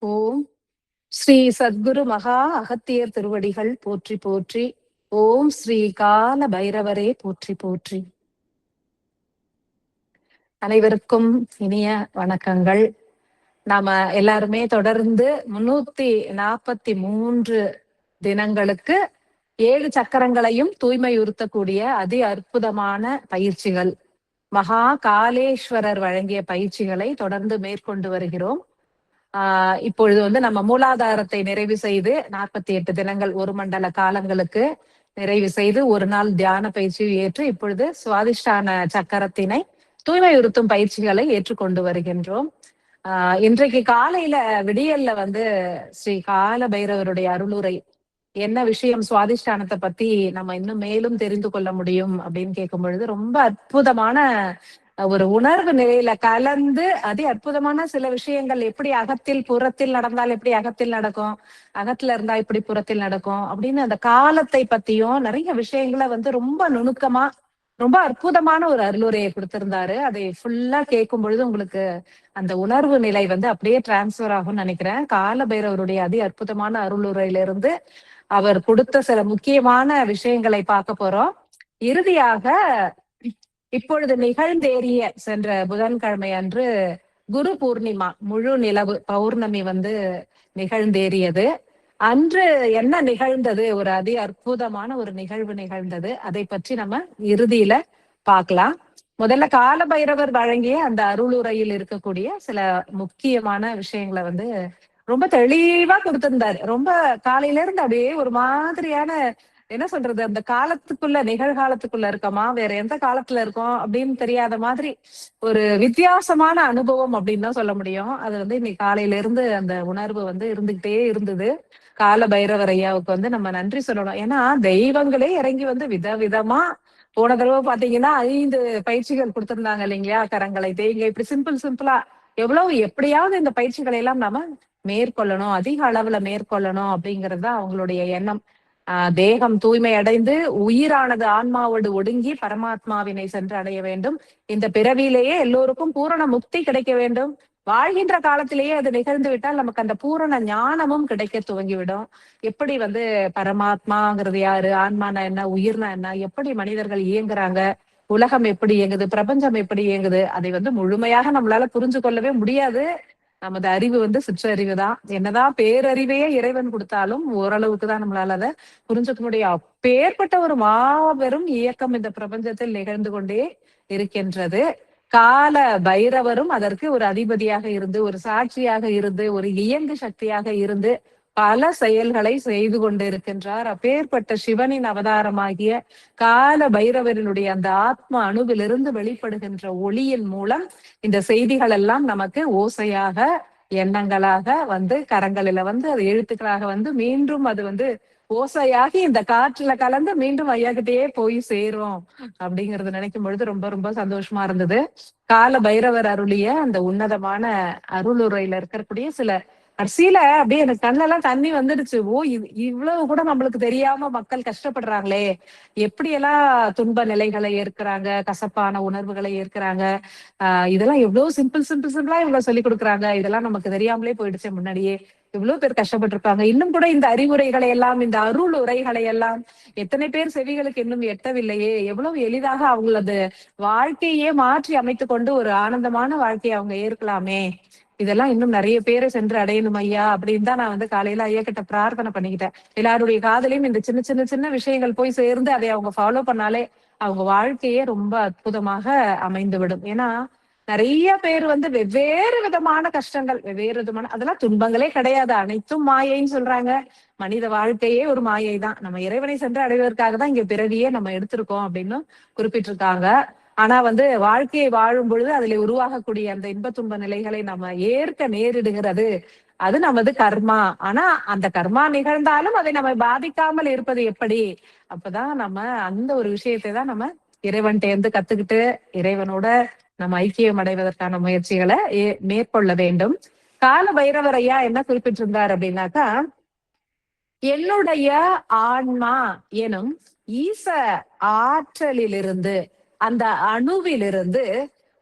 ஓம் ஸ்ரீ சத்குரு மகா அகத்தியர் திருவடிகள் போற்றி போற்றி. ஓம் ஸ்ரீ கால பைரவரே போற்றி போற்றி. அனைவருக்கும் இனிய வணக்கங்கள். நாம எல்லாருமே தொடர்ந்து 343 தினங்களுக்கு 7 சக்கரங்களையும் தூய்மையுறுத்தக்கூடிய அதி அற்புதமான பயிற்சிகள், மகா காலேஸ்வரர் வழங்கிய பயிற்சிகளை தொடர்ந்து மேற்கொண்டு வருகிறோம். இப்பொழுது நம்ம மூலாதாரத்தை நிறைவு செய்து 48 தினங்கள், ஒரு மண்டல காலங்களுக்கு நிறைவு செய்து ஒரு நாள் தியான பயிற்சியை ஏற்று இப்பொழுது சுவாதிஷ்டான சக்கரத்தினை தூய்மையுறுத்தும் பயிற்சிகளை ஏற்றுக்கொண்டு வருகின்றோம். இன்றைக்கு காலையில விடியல்ல ஸ்ரீ கால பைரவருடைய அருளுரை என்ன விஷயம், சுவாதிஷ்டானத்தை பத்தி நம்ம இன்னும் மேலும் தெரிந்து கொள்ள முடியும் அப்படின்னு கேட்கும் பொழுது ரொம்ப அற்புதமான ஒரு உணர்வு நிலையில கலந்து அதி அற்புதமான சில விஷயங்கள், எப்படி அகத்தில் புறத்தில் நடந்தால் எப்படி அகத்தில் நடக்கும், அகத்துல இருந்தா இப்படி புறத்தில் நடக்கும் அப்படின்னு அந்த காலத்தை பத்தியும் நிறைய விஷயங்களை ரொம்ப நுணுக்கமா ரொம்ப அற்புதமான ஒரு அருளுரையை கொடுத்திருந்தாரு. அதை ஃபுல்லா கேட்கும் பொழுது உங்களுக்கு அந்த உணர்வு நிலை அப்படியே டிரான்ஸ்பர் ஆகும்னு நினைக்கிறேன். கால பைரவருடைய அதி அற்புதமான அருளுரையிலிருந்து அவர் கொடுத்த சில முக்கியமான விஷயங்களை பார்க்க போறோம். இறுதியாக இப்பொழுது நிகழ்ந்தேறிய சென்ற புதன்கிழமை அன்று குரு பூர்ணிமா, முழு நிலவு பௌர்ணமி நிகழ்ந்தேறியது. அன்று என்ன நிகழ்ந்தது, ஒரு அதி அற்புதமான ஒரு நிகழ்வு நிகழ்ந்தது. அதை பற்றி நம்ம இறுதியில பார்க்கலாம். முதல்ல கால பைரவர் வழங்கிய அந்த அருளுரையில் இருக்கக்கூடிய சில முக்கியமான விஷயங்களை ரொம்ப தெளிவா கொடுத்திருந்தாரு. ரொம்ப காலையில இருந்து அப்படியே ஒரு மாதிரியான, என்ன சொல்றது, அந்த காலத்துக்குள்ள நிகழ்காலத்துக்குள்ள இருக்கோமா வேற எந்த காலத்துல இருக்கோம் அப்படின்னு தெரியாத மாதிரி ஒரு வித்தியாசமான அனுபவம் அப்படின்னு தான் சொல்ல முடியும். அது இன்னைக்கு காலையில இருந்து அந்த உணர்வு இருந்துகிட்டே இருந்தது. கால பைரவர் ஐயாவுக்கு நம்ம நன்றி சொல்லணும். ஏன்னா தெய்வங்களே இறங்கி விதவிதமா, போன தடவை பாத்தீங்கன்னா 5 பயிற்சிகள் கொடுத்திருந்தாங்க இல்லைங்களா, கரங்களை தேய்ங்க, இப்படி சிம்பிளா எவ்வளவு எப்படியாவது இந்த பயிற்சிகளை எல்லாம் நாம மேற்கொள்ளணும், அதிக அளவுல மேற்கொள்ளணும் அப்படிங்கிறது தான் அவங்களுடைய எண்ணம். தேகம் தூய்மை அடைந்து உயிரானது ஆன்மாவோடு ஒடுங்கி பரமாத்மாவினை சென்று அடைய வேண்டும். இந்த பிறவியிலேயே எல்லோருக்கும் பூரண முக்தி கிடைக்க வேண்டும். வாழ்கின்ற காலத்திலேயே அது நிகழ்ந்து விட்டால் நமக்கு அந்த பூரண ஞானமும் கிடைக்க துவங்கிவிடும். எப்படி பரமாத்மாங்கிறது யாரு, ஆன்மானா என்ன, உயிர்னா என்ன, எப்படி மனிதர்கள் இயங்குறாங்க, உலகம் எப்படி இயங்குது, பிரபஞ்சம் எப்படி இயங்குது, அதை முழுமையாக நம்மளால புரிஞ்சு கொள்ளவே முடியாது. நமது அறிவு சிற்றறிவு தான். என்னதான் பேரறிவையே இறைவன் கொடுத்தாலும் ஓரளவுக்கு தான் நம்மளால அதை புரிஞ்சுக்க முடியும். அப்பேற்பட்ட ஒரு மாபெரும் இயக்கம் இந்த பிரபஞ்சத்தில் நிகழ்ந்து கொண்டே இருக்கின்றது. கால பைரவரும் அதற்கு ஒரு அதிபதியாக இருந்து, ஒரு சாட்சியாக இருந்து, ஒரு இயங்கு சக்தியாக இருந்து பல செயல்களை செய்து கொண்டிருக்கின்றார். அப்பேற்பட்ட சிவனின் அவதாரமாகிய கால பைரவரினுடைய அந்த ஆத்ம அணுவிலிருந்து வெளிப்படுகின்ற ஒளியின் மூலம் இந்த செய்திகள் எல்லாம் நமக்கு ஓசையாக, எண்ணங்களாக கரங்களில அது எழுத்துக்களாக மீண்டும் அது ஓசையாகி இந்த காற்றுல கலந்து மீண்டும் ஐயாகிட்டயே போய் சேரும் அப்படிங்கறது நினைக்கும் பொழுது ரொம்ப ரொம்ப சந்தோஷமா இருந்தது. கால பைரவர் அருளிய அந்த உன்னதமான அருளுரையில இருக்கக்கூடிய சில கடைசியில அப்படியே எனக்கு கண்ணெல்லாம் தண்ணி வந்துடுச்சு. ஓ, இவ்வளவு கூட நம்மளுக்கு தெரியாம மக்கள் கஷ்டப்படுறாங்களே, எப்படியெல்லாம் துன்ப நிலைகளை ஏற்கிறாங்க, கசப்பான உணர்வுகளை ஏற்கிறாங்க, இதெல்லாம் எவ்வளவு சிம்பிளா இவ்வளவு சொல்லி கொடுக்குறாங்க, இதெல்லாம் நமக்கு தெரியாமலே போயிடுச்சு. முன்னாடியே இவ்வளவு பேர் கஷ்டப்பட்டிருக்காங்க. இன்னும் கூட இந்த அறிவுரைகளை எல்லாம், இந்த அருள் உரைகளை எல்லாம் எத்தனை பேர் செவிகளுக்கு இன்னும் எட்டவில்லையே, எவ்வளவு எளிதாக அவங்களது வாழ்க்கையே மாற்றி அமைத்து கொண்டு ஒரு ஆனந்தமான வாழ்க்கையை அவங்க ஏற்கலாமே, இதெல்லாம் இன்னும் நிறைய பேரை சென்று அடையணும் ஐயா அப்படின்னு தான் நான் காலையில ஐயா கிட்ட பிரார்த்தனை பண்ணிக்கிட்டேன். எல்லாருடைய காதலையும் இந்த சின்ன சின்ன சின்ன விஷயங்கள் போய் சேர்ந்து அதை அவங்க ஃபாலோ பண்ணாலே அவங்க வாழ்க்கையே ரொம்ப அற்புதமாக அமைந்து விடும். ஏன்னா நிறைய பேர் வெவ்வேறு விதமான கஷ்டங்கள், வெவ்வேறு விதமான, அதெல்லாம் துன்பங்களே கிடையாது, அனைத்தும் மாயைன்னு சொல்றாங்க. மனித வாழ்க்கையே ஒரு மாயை தான். நம்ம இறைவனை சென்று அடைவதற்காக தான் இங்க பிறவியே நம்ம எடுத்திருக்கோம் அப்படின்னு குறிப்பிட்டிருக்காங்க. ஆனா வாழ்க்கையை வாழும் பொழுது அதுல உருவாகக்கூடிய அந்த இன்ப துன்ப நிலைகளை நம்ம ஏற்க நேரிடுகிறது, அது நமது கர்மா. ஆனா அந்த கர்மா நிகழ்ந்தாலும் அதை நம்ம பாதிக்காமல் இருப்பது எப்படி? அப்பதான் நம்ம அந்த ஒரு விஷயத்தை தான் நம்ம இறைவன்கிட்ட இருந்து கத்துக்கிட்டு இறைவனோட நம்ம ஐக்கியம் அடைவதற்கான முயற்சிகளை மேற்கொள்ள வேண்டும். கால பைரவர் ஐயா என்ன குறிப்பிட்டிருந்தார் அப்படின்னாக்கா, என்னுடைய ஆன்மா எனும் ஈச ஆற்றலிலிருந்து, அந்த அணுவிலிருந்து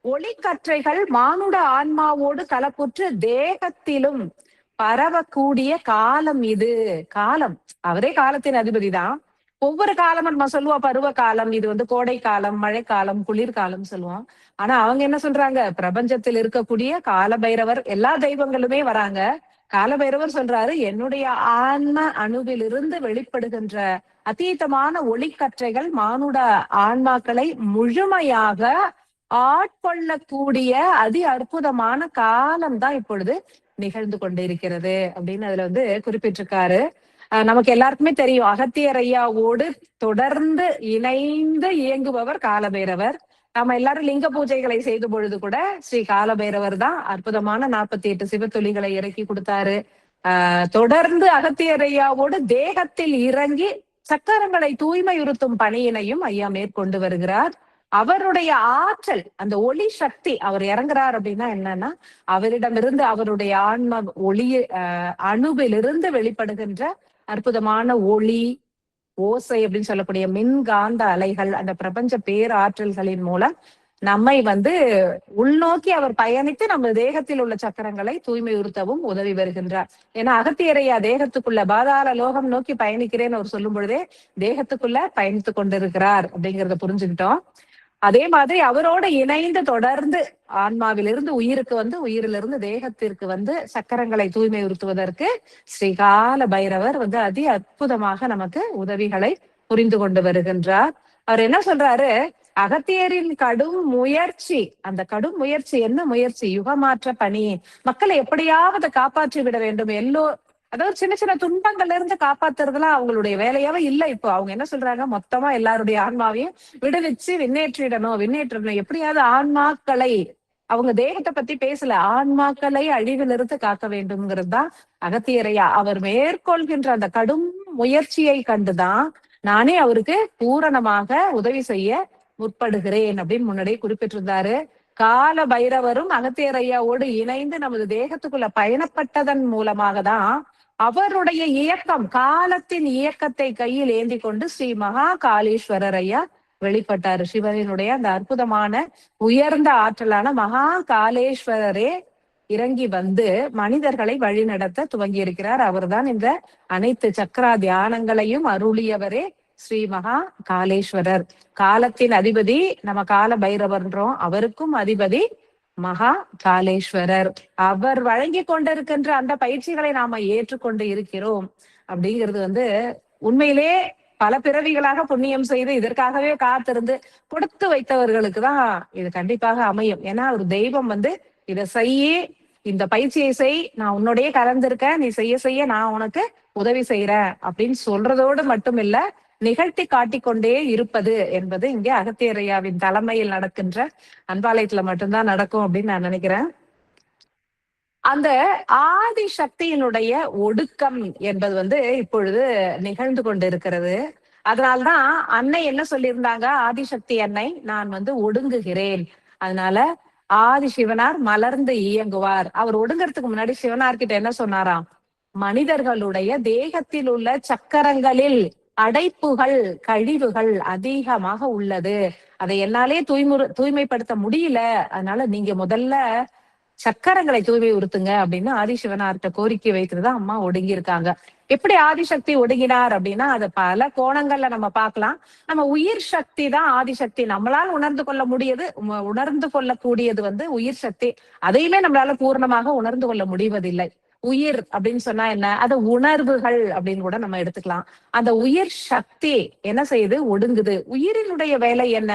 ஒளிக்கற்றைகள் மானுட ஆன்மாவோடு கலப்புற்று தேகத்திலும் பரவக்கூடிய காலம் இது. காலம், அவரே காலத்தின் அதிபதி தான். ஒவ்வொரு காலமும் நம்ம சொல்லுவோம், பருவ காலம், இது வந்து கோடை காலம், மழைக்காலம், குளிர்காலம் சொல்லுவோம். ஆனா அவங்க என்ன சொல்றாங்க, பிரபஞ்சத்தில் இருக்கக்கூடிய கால பைரவர், எல்லா தெய்வங்களுமே வராங்க. காலபைரவர் சொல்றாரு, என்னுடைய ஆன்ம அணுவிலிருந்து வெளிப்படுகின்ற அதீதமான ஒளிக்கற்றைகள் மானுட ஆன்மாக்களை முழுமையாக ஆட்கொள்ளக்கூடிய அதி அற்புதமான காலம் தான் இப்பொழுது நிகழ்ந்து கொண்டிருக்கிறது அப்படின்னு அதுல வந்து குறிப்பிட்டிருக்காரு. நமக்கு எல்லாருக்குமே தெரியும், அகத்தியர் ஐயாவோடு தொடர்ந்து இணைந்து இயங்குபவர் காலபைரவர். நாம எல்லாரும் லிங்க பூஜைகளை செய்த பொழுது கூட ஸ்ரீ காலபைரவர் தான் அற்புதமான 48 சிவத்துளிகளை இறக்கி கொடுத்தாரு. தொடர்ந்து அகத்தியர் ஐயாவோடு தேகத்தில் இறங்கி சக்கரங்களை தூய்மையுறுத்தும் பணியினையும் ஐயா மேற்கொண்டு வருகிறார். அவருடைய ஆற்றல், அந்த ஒளி சக்தி, அவர் இறங்குறார் அப்படின்னா என்னன்னா, அவரிடமிருந்து அவருடைய ஆன்ம ஒளி அணுவிலிருந்து வெளிப்படுகின்ற அற்புதமான ஒளி ஓசை அப்படின்னு சொல்லக்கூடிய மின்காந்த அலைகள், அந்த பிரபஞ்ச பேராற்றல்களின் மூலம் நம்மை வந்து உள்நோக்கி அவர் பயணித்து நம்ம தேகத்தில் உள்ள சக்கரங்களை தூய்மையுறுத்தவும் உதவி வருகின்றார். ஏன்னா அகத்தியரையா தேகத்துக்குள்ள பாதாள லோகம் நோக்கி பயணிக்கிறேன்னு அவர் சொல்லும் பொழுதே தேகத்துக்குள்ள பயணித்து கொண்டிருக்கிறார் அப்படிங்கிறத புரிஞ்சுக்கிட்டோம். அதே மாதிரி அவரோட இணைந்து தொடர்ந்து ஆன்மாவிலிருந்து உயிருக்கு வந்து, உயிரிலிருந்து தேகத்திற்கு வந்து சக்கரங்களை தூய்மையுறுத்துவதற்கு ஸ்ரீகால பைரவர் வந்து அதி அற்புதமாக நமக்கு உதவிகளை புரிந்து கொண்டு வருகின்றார். அவர் என்ன சொல்றாரு, அகத்தியரின் கடும் முயற்சி, அந்த கடும் முயற்சி என்ன முயற்சி, யுகமாற்ற பணி, மக்களை எப்படியாவது காப்பாற்றி விட வேண்டும், அதாவது சின்ன சின்ன துன்பங்கள்ல இருந்து காப்பாத்துறதுலாம் அவங்களுடைய வேலையாவே இல்லை. இப்போ அவங்க என்ன சொல்றாங்க, மொத்தமா எல்லாருடைய ஆன்மாவையும் விடுவிச்சு விண்ணேற்றணும், எப்படியாவது ஆன்மாக்களை, அவங்க தேகத்தை பத்தி பேசல, ஆன்மாக்களை அழிவிலிருந்து காக்க வேண்டும்ங்கிறது தான் அகத்தியரையா அவர் மேற்கொள்கின்ற அந்த கடும் முயற்சியை கண்டுதான் நானே அவருக்கு பூரணமாக உதவி செய்ய முற்படுகிறேன் அப்படின்னு முன்னாடியே குறிப்பிட்டிருந்தாரு. கால பைரவரும் அகத்தியர் ஐயாவோடு இணைந்து நமது தேகத்துக்குள்ள பயணப்பட்டதன் மூலமாக தான் அவருடைய இயக்கம், காலத்தின் இயக்கத்தை கையில் ஏந்தி கொண்டு ஸ்ரீ மகா காளீஸ்வரர் ஐயா வெளிப்பட்டாரு. சிவனினுடைய அந்த அற்புதமான உயர்ந்த ஆற்றலான மகா காளேஸ்வரரே இறங்கி வந்து மனிதர்களை வழிநடத்த துவங்கி இருக்கிறார். அவர்தான் இந்த அனைத்து சக்கரா தியானங்களையும் அருளியவரே ஸ்ரீ மகா காளேஸ்வரர். காலத்தின் அதிபதி நம்ம கால பைரவர்ன்றோம், அவருக்கும் அதிபதி மகா காளேஸ்வரர். அவர் வழங்கி கொண்டிருக்கின்ற அந்த பயிற்சிகளை நாம ஏற்றுக்கொண்டு இருக்கிறோம் அப்படிங்கிறது வந்து உண்மையிலே பல பிறவிகளாக புண்ணியம் செய்து இதற்காகவே காத்திருந்து கொடுத்து வைத்தவர்களுக்கு தான் இது கண்டிப்பாக அமையும். ஏன்னா ஒரு தெய்வம் வந்து இதை செய்ய, இந்த பயிற்சியை செய், நான் உன்னோடய கலந்திருக்கேன், நீ செய்ய செய்ய நான் உனக்கு உதவி செய்யறேன் அப்படின்னு சொல்றதோடு மட்டும் இல்ல, நிகழ்த்தி காட்டிக்கொண்டே இருப்பது என்பது இங்கே அகத்தியரையாவின் தலைமையில் நடக்கின்ற அன்பாலயத்துல மட்டும்தான் நடக்கும் அப்படின்னு நான் நினைக்கிறேன். அந்த ஆதி சக்தியினுடைய ஒடுக்கம் என்பது வந்து இப்பொழுது நிகழ்ந்து கொண்டு இருக்கிறது. அதனால்தான் அன்னை என்ன சொல்லியிருந்தாங்க, ஆதிசக்தி அன்னை, நான் வந்து ஒடுங்குகிறேன், அதனால ஆதி சிவனார் மலர்ந்து இயங்குவார். அவர் ஒடுங்கிறதுக்கு முன்னாடி சிவனார்கிட்ட என்ன சொன்னாராம், மனிதர்களுடைய தேகத்தில் உள்ள சக்கரங்களில் அடைப்புகள், கழிவுகள் அதிகமாக உள்ளது, அதை என்னாலே தூய்மைப்படுத்த முடியல, அதனால நீங்க முதல்ல சக்கரங்களை தூய்மை உறுத்துங்க அப்படின்னு ஆதிசிவனார்கிட்ட கோரிக்கை வைத்துதான் அம்மா ஒடுங்கி இருக்காங்க. எப்படி ஆதிசக்தி ஒடுங்கினார் அப்படின்னா, அது பல கோணங்கள்ல நம்ம பார்க்கலாம். நம்ம உயிர் சக்தி தான் ஆதிசக்தி, நம்மளால உணர்ந்து கொள்ளக்கூடியது வந்து உயிர் சக்தி. அதையுமே நம்மளால பூர்ணமாக உணர்ந்து கொள்ள முடிவதில்லை. உயிர் அப்படின்னு சொன்னா என்ன, அது உணர்வுகள் அப்படின்னு கூட நம்ம எடுத்துக்கலாம். அந்த உயிர் சக்தி என்ன செய்யுது, ஒடுங்குது. உயிரினுடைய வேலை என்ன,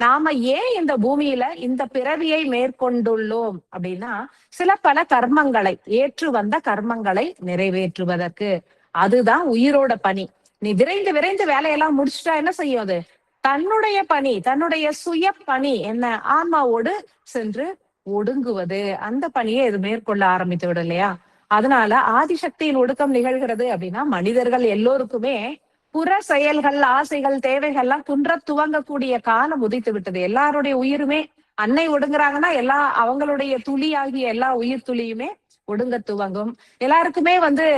நாம ஏன் இந்த பூமியில இந்த பிறவியை மேற்கொண்டுள்ளோம் அப்படின்னா, சில பல கர்மங்களை, ஏற்று வந்த கர்மங்களை நிறைவேற்றுவதற்கு. அதுதான் உயிரோட பணி. நீ விரைந்து விரைந்து வேலையெல்லாம் முடிச்சுட்டா என்ன செய்யும், அது தன்னுடைய பணி, தன்னுடைய சுய பணி என்ன, ஆன்மாவோடு சென்று ஒடுங்குவது, அந்த பணியை இது மேற்கொள்ள ஆரம்பித்து விடும் இல்லையா. அதனால ஆதிசக்தியின் ஒடுக்கம் நிகழ்கிறது அப்படின்னா, மனிதர்கள் எல்லோருக்குமே புற செயல்கள், ஆசைகள், தேவைகள்லாம் குன்ற துவங்கக்கூடிய காலம் உதித்து விட்டது. எல்லாருடைய உயிருமே, அன்னை ஒடுங்குறாங்கன்னா அவங்களுடைய துளி ஆகிய எல்லா உயிர் துளியுமே ஒடுங்க துவங்கும். எல்லாருக்குமே வந்து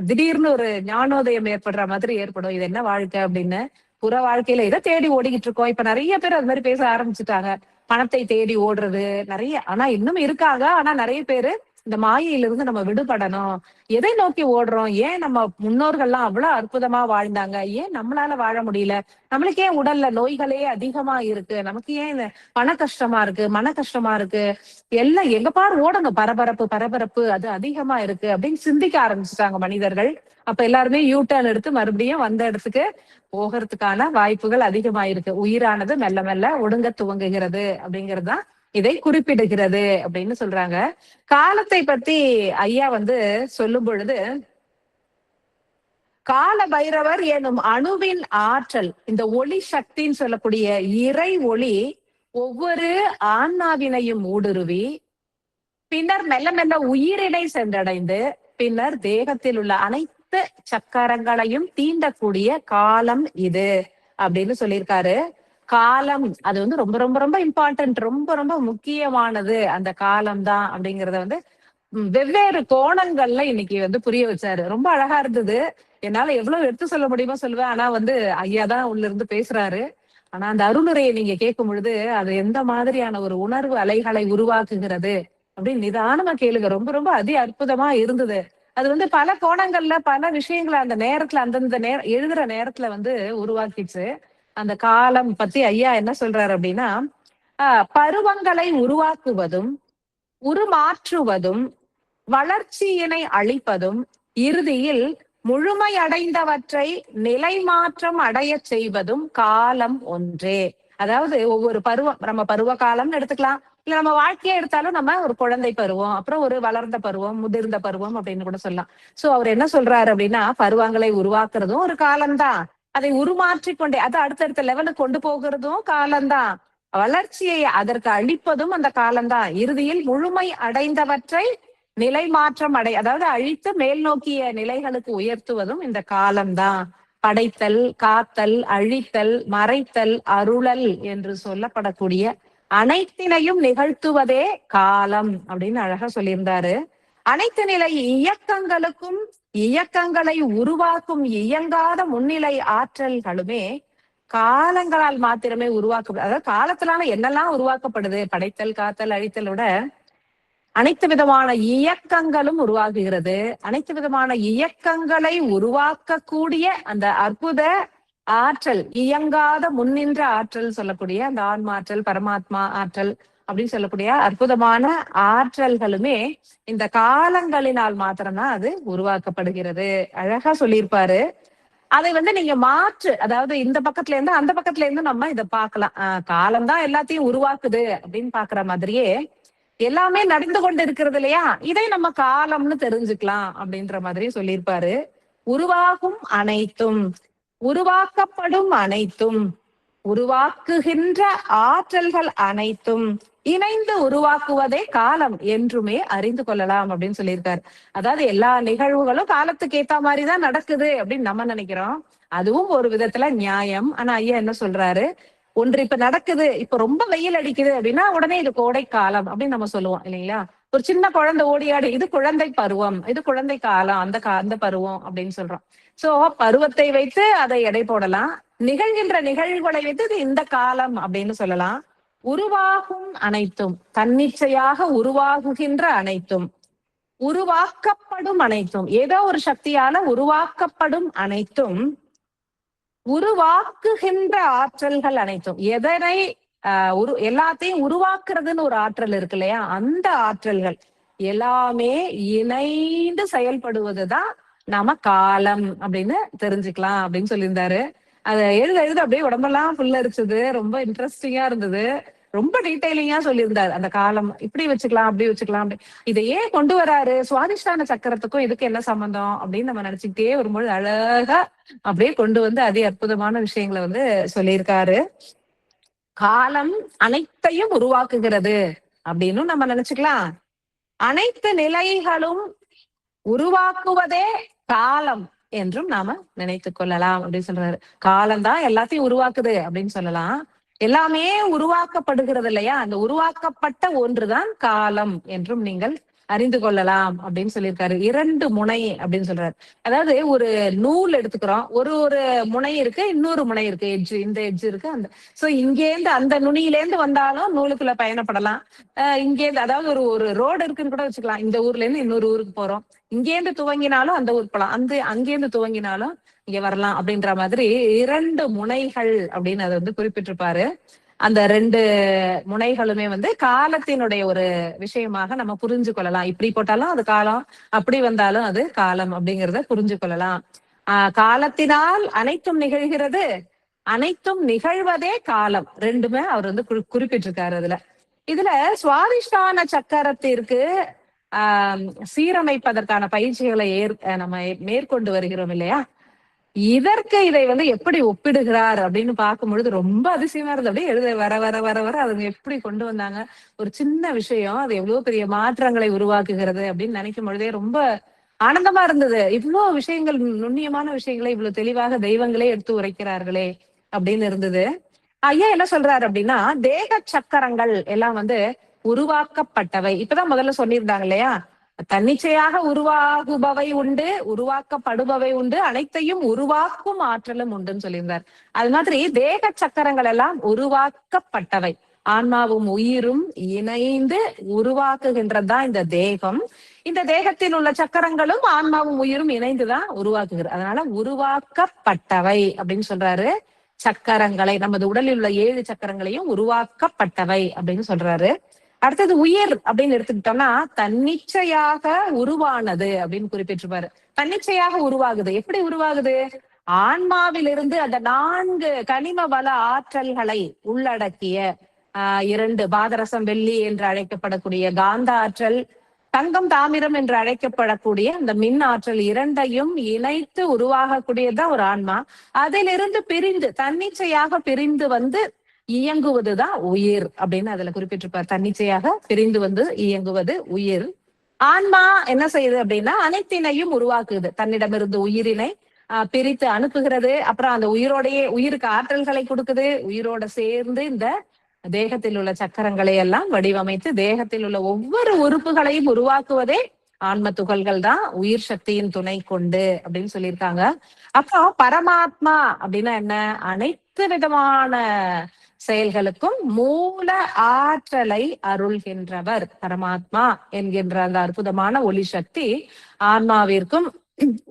திடீர்னு ஒரு ஞானோதயம் ஏற்படுற மாதிரி ஏற்படும். இது என்ன வாழ்க்கை அப்படின்னு, புற வாழ்க்கையில இதை தேடி ஓடிக்கிட்டு இருக்கோம். இப்ப நிறைய பேர் அது மாதிரி பேச ஆரம்பிச்சுட்டாங்க. பணத்தை தேடி ஓடுறது நிறைய, ஆனா இன்னும் இருக்காங்க. ஆனா நிறைய பேரு இந்த மாயையிலிருந்து நம்ம விடுபடணும். எதை நோக்கி ஓடுறோம்? ஏன் நம்ம முன்னோர்கள்லாம் அவ்வளவு அற்புதமா வாழ்ந்தாங்க? ஏன் நம்மளால வாழ முடியல? நம்மளுக்கு ஏன் உடல்ல நோய்களே அதிகமா இருக்கு? நமக்கு ஏன் இந்த பண கஷ்டமா இருக்கு, மன கஷ்டமா இருக்கு? எல்லாம் எங்க பாரு ஓடணும், பரபரப்பு பரபரப்பு அது அதிகமா இருக்கு அப்படின்னு சிந்திக்க ஆரம்பிச்சுட்டாங்க மனிதர்கள். அப்ப எல்லாருமே யூ டர்ன் எடுத்து மறுபடியும் வந்த இடத்துக்கு போகிறதுக்கான வாய்ப்புகள் அதிகமாயிருக்கு. உயிரானது மெல்ல மெல்ல ஒடுங்க துவங்குகிறது அப்படிங்கறதுதான் இதை குறிப்பிடுகிறது அப்படின்னு சொல்றாங்க. காலத்தை பத்தி ஐயா சொல்லும் பொழுது, கால பைரவர் எனும் அணுவின் ஆற்றல், இந்த ஒளி சக்தின்னு சொல்லக்கூடிய இறை ஒளி ஒவ்வொரு ஆன்மாவினையும் ஊடுருவி பின்னர் மெல்ல மெல்ல உயிரினை சென்றடைந்து பின்னர் தேகத்தில் உள்ள அனைத்து சக்கரங்களையும் தீண்டக்கூடிய காலம் இது அப்படின்னு சொல்லியிருக்காரு. காலம் அது ரொம்ப ரொம்ப ரொம்ப இம்பார்ட்டன்ட், ரொம்ப ரொம்ப முக்கியமானது அந்த காலம் தான் அப்படிங்கறத வெவ்வேறு கோணங்கள்ல இன்னைக்கு புரிய வச்சாரு. ரொம்ப அழகா இருந்தது. என்னால எவ்வளவு எடுத்து சொல்ல முடியுமோ சொல்லுவேன். ஆனா ஐயா தான் உள்ள இருந்து பேசுறாரு. ஆனா அந்த அருளுரையை நீங்க கேட்கும் பொழுது அது எந்த மாதிரியான ஒரு உணர்வு அலைகளை உருவாக்குகிறது அப்படின்னு நிதானமா கேளுங்க. ரொம்ப ரொம்ப அற்புதமா இருந்தது. அது பல கோணங்கள்ல பல விஷயங்களை அந்த நேரத்துல அந்தந்த எழுதுற நேரத்துல உருவாக்கிச்சு. அந்த காலம் பத்தி ஐயா என்ன சொல்றாரு அப்படின்னா, பருவங்களை உருவாக்குவதும் உருமாற்றுவதும் வளர்ச்சியினை அளிப்பதும் இறுதியில் முழுமையடைந்தவற்றை நிலை மாற்றம் அடைய செய்வதும் காலம் ஒன்றே. அதாவது ஒவ்வொரு பருவம், நம்ம பருவ காலம்னு எடுத்துக்கலாம், இல்ல நம்ம வாழ்க்கையை எடுத்தாலும் நம்ம ஒரு குழந்தை பருவம், அப்புறம் ஒரு வளர்ந்த பருவம், முதிர்ந்த பருவம் அப்படின்னு கூட சொல்லலாம். சோ அவர் என்ன சொல்றாரு அப்படின்னா, பருவங்களை உருவாக்குறதும் ஒரு காலம்தான், அதை உருமாற்றிக் கொண்டே அது அடுத்தடுத்த லெவலுக்கு கொண்டு போகிறதும் காலம்தான், வளர்ச்சியை அதற்கு அளிப்பதும் அந்த காலம்தான், இறுதியில் முழுமை அடைந்தவற்றை நிலை மாற்றம் அதாவது அழித்து மேல் நோக்கிய நிலைகளுக்கு உயர்த்துவதும் இந்த காலம்தான். படைத்தல், காத்தல், அழித்தல், மறைத்தல், அருளல் என்று சொல்லப்படக்கூடிய அனைத்தினையும் நிகழ்த்துவதே காலம் அப்படின்னு அழகா சொல்லியிருந்தாரு. அனைத்து நிலை இயக்கங்களுக்கும் இயக்கங்களை உருவாக்கும் இயங்காத முன்னிலை ஆற்றல்களுமே காலங்களால் மாத்திரமே உருவாக்கப்படுது. அதாவது காலத்தினால என்னெல்லாம் உருவாக்கப்படுது, படைத்தல், காத்தல், அழித்தலோட அனைத்து விதமான இயக்கங்களும் உருவாகுகிறது. அனைத்து விதமான இயக்கங்களை உருவாக்கக்கூடிய அந்த அற்புத ஆற்றல், இயங்காத முன்னின்ற ஆற்றல் சொல்லக்கூடிய அந்த ஆன்மாற்றல், பரமாத்மா ஆற்றல் அப்படின்னு சொல்லக்கூடிய அற்புதமான ஆற்றல்களுமே இந்த காலங்களினால் மாத்திரம்தான் அது உருவாக்கப்படுகிறது. அழகா சொல்லியிருப்பாரு. அதை நீங்க மாற்று, அதாவது இந்த பக்கத்துல இருந்து அந்த பக்கத்துல இருந்து நம்ம இதை பார்க்கலாம். காலம்தான் எல்லாத்தையும் உருவாக்குது அப்படின்னு பாக்குற மாதிரியே எல்லாமே நடந்து கொண்டு இருக்கிறது இல்லையா, இதை நம்ம காலம்னு தெரிஞ்சுக்கலாம் அப்படின்ற மாதிரி சொல்லியிருப்பாரு. உருவாகும் அனைத்தும், உருவாக்கப்படும் அனைத்தும், உருவாக்குகின்ற ஆற்றல்கள் அனைத்தும் இணைந்து உருவாக்குவதே காலம் என்றுமே அறிந்து கொள்ளலாம் அப்படின்னு சொல்லியிருக்காரு. அதாவது எல்லா நிகழ்வுகளும் காலத்துக்கு ஏத்த மாதிரிதான் நடக்குது அப்படின்னு நம்ம நினைக்கிறோம். அதுவும் ஒரு விதத்துல நியாயம். ஆனா ஐயா என்ன சொல்றாரு, ஒன்று இப்ப நடக்குது, இப்ப ரொம்ப வெயில் அடிக்குது அப்படின்னா உடனே இது கோடை காலம் அப்படின்னு நம்ம சொல்லுவோம் இல்லைங்களா. ஒரு சின்ன குழந்தை ஓடியாடி இது குழந்தை பருவம், இது குழந்தை காலம், அந்த பருவம் அப்படின்னு சொல்றோம். சோ பருவத்தை வைத்து அதை எடை போடலாம், நிகழ்கின்ற நிகழ்வுகளை வைத்து இது இந்த காலம் அப்படின்னு சொல்லலாம். உருவாகும் அனைத்தும், தன்னிச்சையாக உருவாகுகின்ற அனைத்தும், உருவாக்கப்படும் அனைத்தும், ஏதோ ஒரு சக்தியால உருவாக்கப்படும் அனைத்தும், உருவாக்குகின்ற ஆற்றல்கள் அனைத்தும், எதனை எல்லாத்தையும் உருவாக்குறதுன்னு ஒரு ஆற்றல் இருக்கு இல்லையா, அந்த ஆற்றல்கள் எல்லாமே இணைந்து செயல்படுவதுதான் நாம காலம் அப்படின்னு தெரிஞ்சுக்கலாம் அப்படின்னு சொல்லியிருந்தாரு. அத எழுத அப்படியே உடம்பெல்லாம் புல்ல அரிச்சது, ரொம்ப இன்ட்ரெஸ்டிங்கா இருந்தது. ரொம்ப டீட்டெயிலிங்கா சொல்லியிருந்தாரு. அந்த காலம் இப்படி வச்சுக்கலாம், அப்படி வச்சுக்கலாம். இதை ஏன் கொண்டு வராரு, சுவாதிஷ்டான சக்கரத்துக்கும் இதுக்கு என்ன சம்பந்தம் அப்படின்னு நம்ம நினைச்சுக்கிட்டே வரும்போது அழகா அப்படியே கொண்டு அதி அற்புதமான விஷயங்களை சொல்லியிருக்காரு. காலம் அனைத்தையும் உருவாக்குகிறது அப்படின்னு நம்ம நினைச்சுக்கலாம். அனைத்து நிலைகளும் உருவாக்குவதே காலம் என்றும் நாம நினைத்து கொள்ளலாம் அப்படின்னு சொல்றாரு. காலம்தான் எல்லாத்தையும் உருவாக்குது அப்படின்னு சொல்லலாம். எல்லாமே உருவாக்கப்படுகிறது இல்லையா, அந்த உருவாக்கப்பட்ட ஒன்றுதான் காலம் என்றும் நீங்கள் அறிந்து கொள்ளலாம் அப்படின்னு சொல்லியிருக்காரு. 2 முனை அப்படின்னு சொல்றாரு. அதாவது ஒரு நூல் எடுத்துக்கிறோம், ஒரு ஒரு முனை இருக்கு, இன்னொரு முனை இருக்கு, எட்ஜ், இந்த எட்ஜ் இருக்கு, அந்த சோ இங்கேருந்து அந்த நுனியிலேருந்து வந்தாலும் நூலுக்குள்ள பயணப்படலாம். இங்கேருந்து அதாவது ஒரு ஒரு ரோடு இருக்குன்னு கூட வச்சுக்கலாம். இந்த ஊர்ல இருந்து இன்னொரு ஊருக்கு போறோம், இங்கேருந்து துவங்கினாலும் அந்த ஊருக்கு போலாம், அங்கேருந்து துவங்கினாலும் இங்க வரலாம் அப்படின்ற மாதிரி 2 முனைகள் அப்படின்னு அதை வந்து குறிப்பிட்டிருப்பாரு. அந்த 2 முனைகளுமே வந்து காலத்தினுடைய ஒரு விஷயமாக நம்ம புரிஞ்சு கொள்ளலாம். இப்படி போட்டாலும் அது காலம், அப்படி வந்தாலும் அது காலம் அப்படிங்கிறத புரிஞ்சு கொள்ளலாம். காலத்தினால் அனைத்தும் நிகழ்கிறது, அனைத்தும் நிகழ்வதே காலம். 2மே அவர் வந்து குறிப்பிட்டிருக்காரு அதுல. இதுல சுவாதிஷ்டான சக்கரத்திற்கு சீரமைப்பதற்கான பயிற்சிகளை நம்ம மேற்கொண்டு வருகிறோம் இல்லையா? இதற்கு இதை வந்து எப்படி ஒப்பிடுகிறார் அப்படின்னு பார்க்கும் பொழுது ரொம்ப அதிசயமா இருந்தது. அப்படியே எழுத வர வர வர வர அதுங்க எப்படி கொண்டு வந்தாங்க. ஒரு சின்ன விஷயம் அது எவ்வளவு பெரிய மாற்றங்களை உருவாக்குகிறது அப்படின்னு நினைக்கும் பொழுதே ரொம்ப ஆனந்தமா இருந்தது. இவ்வளவு விஷயங்கள், நுண்ணியமான விஷயங்களை இவ்வளவு தெளிவாக தெய்வங்களே எடுத்து உரைக்கிறார்களே அப்படின்னு இருந்தது. ஐயா என்ன சொல்றாரு அப்படின்னா, தேக சக்கரங்கள் எல்லாம் வந்து உருவாக்கப்பட்டவை. இப்பதான் முதல்ல சொல்லியிருந்தாங்க இல்லையா, தன்னிச்சையாக உருவாகுபவை உண்டு, உருவாக்கப்படுபவை உண்டு, அனைத்தையும் உருவாக்கும் ஆற்றலும் உண்டுன்னு சொல்லியிருந்தார். அது மாதிரி தேக சக்கரங்கள் எல்லாம் உருவாக்கப்பட்டவை. ஆன்மாவும் உயிரும் இணைந்து உருவாக்குகின்றதுதான் இந்த தேகம். இந்த தேகத்தில் உள்ள சக்கரங்களும் ஆன்மாவும் உயிரும் இணைந்துதான் உருவாக்குகிறது. அதனால உருவாக்கப்பட்டவை அப்படின்னு சொல்றாரு. சக்கரங்களை, நமது உடலில் உள்ள 7 சக்கரங்களையும் உருவாக்கப்பட்டவை அப்படின்னு சொல்றாரு. அடுத்தது உயிர் அப்படின்னு எடுத்துக்கிட்டோம்னா தன்னிச்சையாக உருவானது அப்படின்னு குறிப்பிட்டிருப்பாரு. தன்னிச்சையாக உருவாகுது. எப்படி உருவாகுது? ஆன்மாவிலிருந்து அந்த 4 கனிம வள ஆற்றல்களை உள்ளடக்கிய 2 பாதரசம் வெள்ளி என்று அழைக்கப்படக்கூடிய காந்த ஆற்றல், தங்கம் தாமிரம் என்று அழைக்கப்படக்கூடிய அந்த மின் ஆற்றல், 2ஐயும் இணைத்து உருவாகக்கூடியதுதான் ஒரு ஆன்மா. அதிலிருந்து பிரிந்து, தன்னிச்சையாக பிரிந்து வந்து இயங்குவதுதான் உயிர் அப்படின்னு அதுல குறிப்பிட்டிருப்பார். தன்னிச்சையாக பிரிந்து வந்து இயங்குவது உயிர். ஆன்மா என்ன செய்யுது அப்படின்னா அனைத்தினையும் உருவாக்குது. தன்னிடமிருந்து உயிரினை பிரித்து அனுப்புகிறது. அப்புறம் அந்த உயிருக்கு ஆற்றல்களை கொடுக்குது. உயிரோட சேர்ந்து இந்த தேகத்தில் உள்ள சக்கரங்களை எல்லாம் வடிவமைத்து தேகத்தில் உள்ள ஒவ்வொரு உறுப்புகளையும் உருவாக்குவதே ஆன்ம துகள்கள் தான், உயிர் சக்தியின் துணை கொண்டு அப்படின்னு சொல்லியிருக்காங்க. அப்புறம் பரமாத்மா அப்படின்னா என்ன? அனைத்து விதமான செயல்களுக்கும் மூல ஆற்றலை அருள்கின்றவர் பரமாத்மா என்கின்ற அந்த அற்புதமான ஒளி சக்தி ஆன்மாவிற்கும்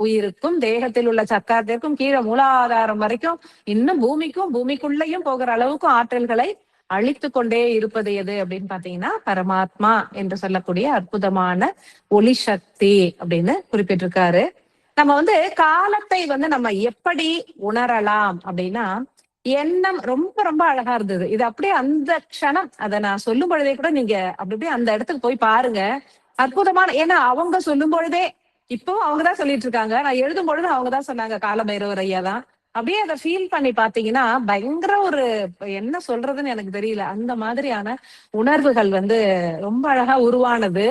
உயிருக்கும் தேகத்தில் உள்ள சக்கரத்திற்கும் கீழே மூலாதாரம் வரைக்கும் இன்னும் பூமிக்குள்ளேயும் போகிற அளவுக்கும் ஆற்றல்களை அழித்து கொண்டே இருப்பது எது அப்படின்னு பாத்தீங்கன்னா பரமாத்மா என்று சொல்லக்கூடிய அற்புதமான ஒளி சக்தி அப்படின்னு குறிப்பிட்டிருக்காரு. நம்ம வந்து காலத்தை வந்து நம்ம எப்படி உணரலாம் அப்படின்னா, எண்ணம் ரொம்ப ரொம்ப அழகா இருந்தது. இது அப்படியே அந்த க்ஷணம், அதை நான் சொல்லும் பொழுதே கூட நீங்க அப்படியே அந்த இடத்துக்கு போய் பாருங்க. அற்புதமான, ஏன்னா அவங்க சொல்லும் பொழுதே, இப்போ அவங்கதான் சொல்லிட்டு இருக்காங்க, நான் எழுதும் பொழுது அவங்கதான் சொன்னாங்க, காலபைரவர் ஐயா தான். அப்படியே அதை ஃபீல் பண்ணி பாத்தீங்கன்னா பயங்கர ஒரு, என்ன சொல்றதுன்னு எனக்கு தெரியல, அந்த மாதிரியான உணர்வுகள் வந்து ரொம்ப அழகா உருவானது.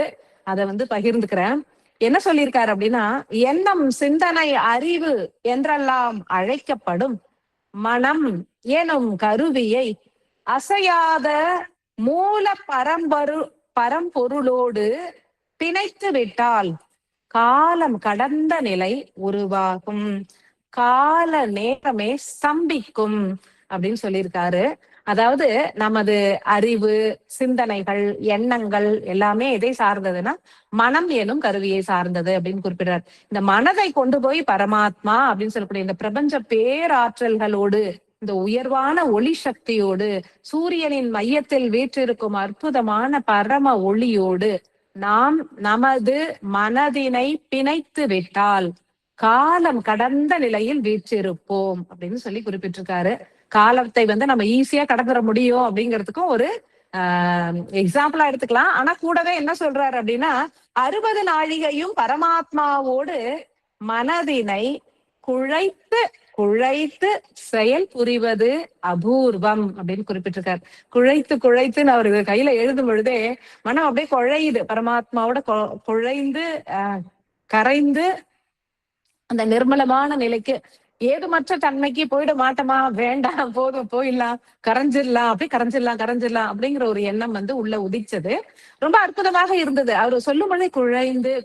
அதை வந்து பகிர்ந்துக்கிறேன். என்ன சொல்லியிருக்காரு அப்படின்னா, எண்ணம், சிந்தனை, அறிவு என்றெல்லாம் அழைக்கப்படும் மனம் எனும் கருவியை அசையாத மூல பரம்பொருளோடு பிணைத்து விட்டால் காலம் கடந்த நிலை உருவாகும், கால நேரமே ஸ்தம்பிக்கும் அப்படின்னு சொல்லியிருக்காரு. அதாவது நமது அறிவு, சிந்தனைகள், எண்ணங்கள் எல்லாமே எதை சார்ந்ததுன்னா மனம் எனும் கருவியை சார்ந்தது அப்படின்னு குறிப்பிடுறார். இந்த மனதை கொண்டு போய் பரமாத்மா அப்படின்னு சொல்லக்கூடிய இந்த பிரபஞ்ச பேராற்றல்களோடு, இந்த உயர்வான ஒளி சக்தியோடு, சூரியனின் மையத்தில் வீற்றிருக்கும் அற்புதமான பரம ஒளியோடு நாம் நமது மனதினை பிணைத்து விட்டால் காலம் கடந்த நிலையில் வீற்றிருப்போம் அப்படின்னு சொல்லி குறிப்பிட்டிருக்காரு. காலத்தை வந்து நம்ம ஈஸியா கடந்துட முடியும் அப்படிங்கிறதுக்கும் ஒரு எக்ஸாம்பிளா எடுத்துக்கலாம். ஆனா கூடவே என்ன சொல்றாரு அப்படின்னா, 60 நாழிகையும் பரமாத்மாவோடு மனதினை குழைத்து குழைத்து செயல் புரிவது அபூர்வம் அப்படின்னு குறிப்பிட்டிருக்காரு. குழைத்துன்னு அவரு கையில எழுதும் பொழுதே மனம் அப்படியே குழையுது, பரமாத்மாவோட குழைந்து கரைந்து அந்த நிர்மலமான நிலைக்கு ஏதுமற்ற தன்மைக்கு போயிட மாட்டோமா, வேண்டாம் போதும் போயிடலாம், கரைஞ்சிடலாம், அப்படி கரைஞ்சிடலாம் அப்படிங்கிற ஒரு எண்ணம் உள்ள உதிச்சது. ரொம்ப அற்புதமாக இருந்தது. அவரு சொல்லும் பொழுதே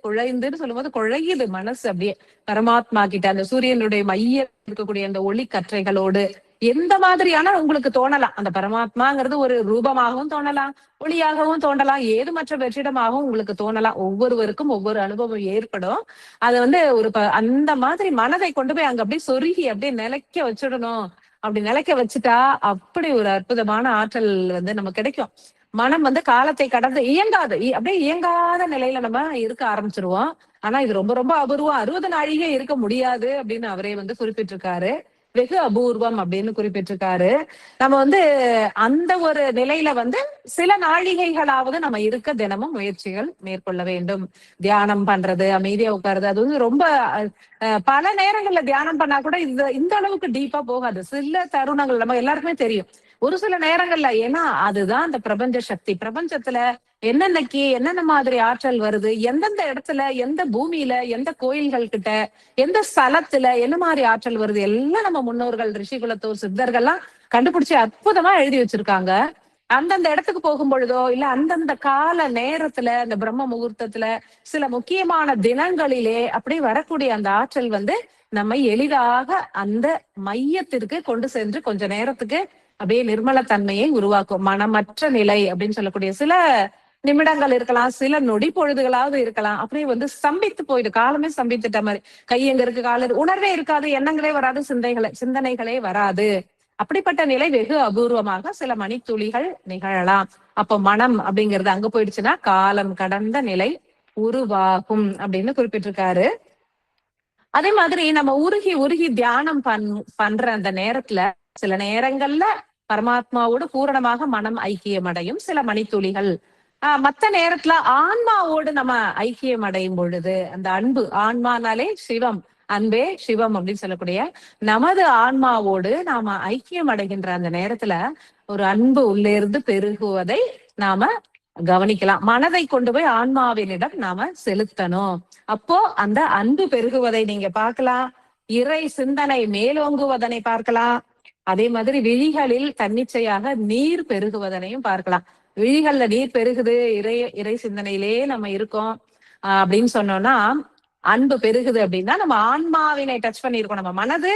குழைந்துன்னு சொல்லும்போது குழையுது மனசு அப்படியே. பரமாத்மா கிட்ட அந்த சூரியனுடைய மைய இருக்கக்கூடிய அந்த ஒளி கற்றைகளோடு எந்த மாதிரியான உங்களுக்கு தோணலாம். அந்த பரமாத்மாங்கிறது ஒரு ரூபமாகவும் தோணலாம், ஒளியாகவும் தோணலாம், ஏதுமற்ற வெற்றிடமாகவும் உங்களுக்கு தோணலாம். ஒவ்வொருவருக்கும் ஒவ்வொரு அனுபவம் ஏற்படும். அது ஒரு அந்த மாதிரி மனதை கொண்டு போய் அங்க அப்படியே சொருகி அப்படியே நிலைக்க வச்சிடணும். அப்படி நிலைக்க வச்சுட்டா அப்படி ஒரு அற்புதமான ஆற்றல் நம்ம கிடைக்கும். மனம் காலத்தை கடந்து இயங்காது, அப்படியே இயங்காத நிலையில நம்ம இருக்க ஆரம்பிச்சிருவோம். ஆனா இது ரொம்ப ரொம்ப அபூர்வம். 60 நாழிகை இருக்க முடியாது அப்படின்னு அவரே குறிப்பிட்டிருக்காரு. வெகு அபூர்வம் அப்படின்னு குறிப்பிட்டிருக்காரு. நம்ம அந்த ஒரு நிலையில சில நாழிகைகளாவது நம்ம இருக்க தினமும் முயற்சிகள் மேற்கொள்ள வேண்டும். தியானம் பண்றது, அமைதியா உட்காருது, அது ரொம்ப பல நேரங்கள்ல தியானம் பண்ணா கூட இந்த அளவுக்கு டீப்பா போகாது. சில தருணங்கள் நம்ம எல்லாருக்குமே தெரியும். ஒரு சில நேரங்கள்ல, ஏன்னா அதுதான் அந்த பிரபஞ்ச சக்தி. பிரபஞ்சத்துல என்னென்னைக்கு என்னென்ன மாதிரி ஆற்றல் வருது, எந்தெந்த இடத்துல, எந்த பூமியில, எந்த கோயில்கள் கிட்ட, எந்த ஸ்தலத்துல என்ன மாதிரி ஆற்றல் வருது, எல்லாம் நம்ம முன்னோர்கள், ரிஷிகுலத்தோர், சித்தர்கள்லாம் கண்டுபிடிச்சு அற்புதமா எழுதி வச்சிருக்காங்க. அந்தந்த இடத்துக்கு போகும் பொழுதோ, இல்ல அந்தந்த கால நேரத்துல, அந்த பிரம்ம முகூர்த்தத்துல, சில முக்கியமான தினங்களிலே அப்படி வரக்கூடிய அந்த ஆற்றல் நம்மை எளிதாக அந்த மையத்திற்கு கொண்டு சென்று கொஞ்ச நேரத்துக்கு அப்படியே நிர்மல தன்மையை உருவாக்கும். மனமற்ற நிலை அப்படின்னு சொல்லக்கூடிய சில நிமிடங்கள் இருக்கலாம், சில நொடி பொழுதுகளாவது இருக்கலாம். அப்படியே ஸ்தம்பித்து போயிடு, காலமே ஸ்தம்பித்துட்ட மாதிரி. கை எங்க இருக்கு, கால உணர்வே இருக்காது, எண்ணங்களே வராது, சிந்தனைகளே வராது. அப்படிப்பட்ட நிலை வெகு அபூர்வமாக சில மணித்துளிகள் நிகழலாம். அப்போ மனம் அப்படிங்கிறது அங்க போயிடுச்சுன்னா காலம் கடந்த நிலை உருவாகும் அப்படின்னு குறிப்பிட்டிருக்காரு. அதே மாதிரி நம்ம உருகி உருகி தியானம் பண்ற அந்த நேரத்துல சில நேரங்கள்ல பரமாத்மாவோடு பூரணமாக மனம் ஐக்கியம் அடையும் சில மணித்துளிகள். மத்த நேரத்துல ஆன்மாவோடு நம்ம ஐக்கியம் அடையும் பொழுது அந்த அன்பு, ஆன்மானாலே சிவம், அன்பே சிவம் அப்படின்னு சொல்லக்கூடிய நமது ஆன்மாவோடு நாம ஐக்கியம் அடைகின்ற அந்த நேரத்துல ஒரு அன்பு உள்ளே இருந்து பெருகுவதை நாம கவனிக்கலாம். மனதை கொண்டு போய் ஆன்மாவினிடம் நாம செலுத்தணும். அப்போ அந்த அன்பு பெருகுவதை நீங்க பார்க்கலாம். இறை சிந்தனை மேலோங்குவதனை பார்க்கலாம். அதே மாதிரி விழிகளில் தன்னிச்சையாக நீர் பெருகுவதனையும் பார்க்கலாம். விழிகள்ல நீர் பெருகுது, இறை சிந்தனையிலே நம்ம இருக்கோம் அப்படின்னு சொன்னோம்னா, அன்பு பெருகுது அப்படின்னா நம்ம ஆன்மாவினை டச் பண்ணிருக்கோம். நம்ம மனது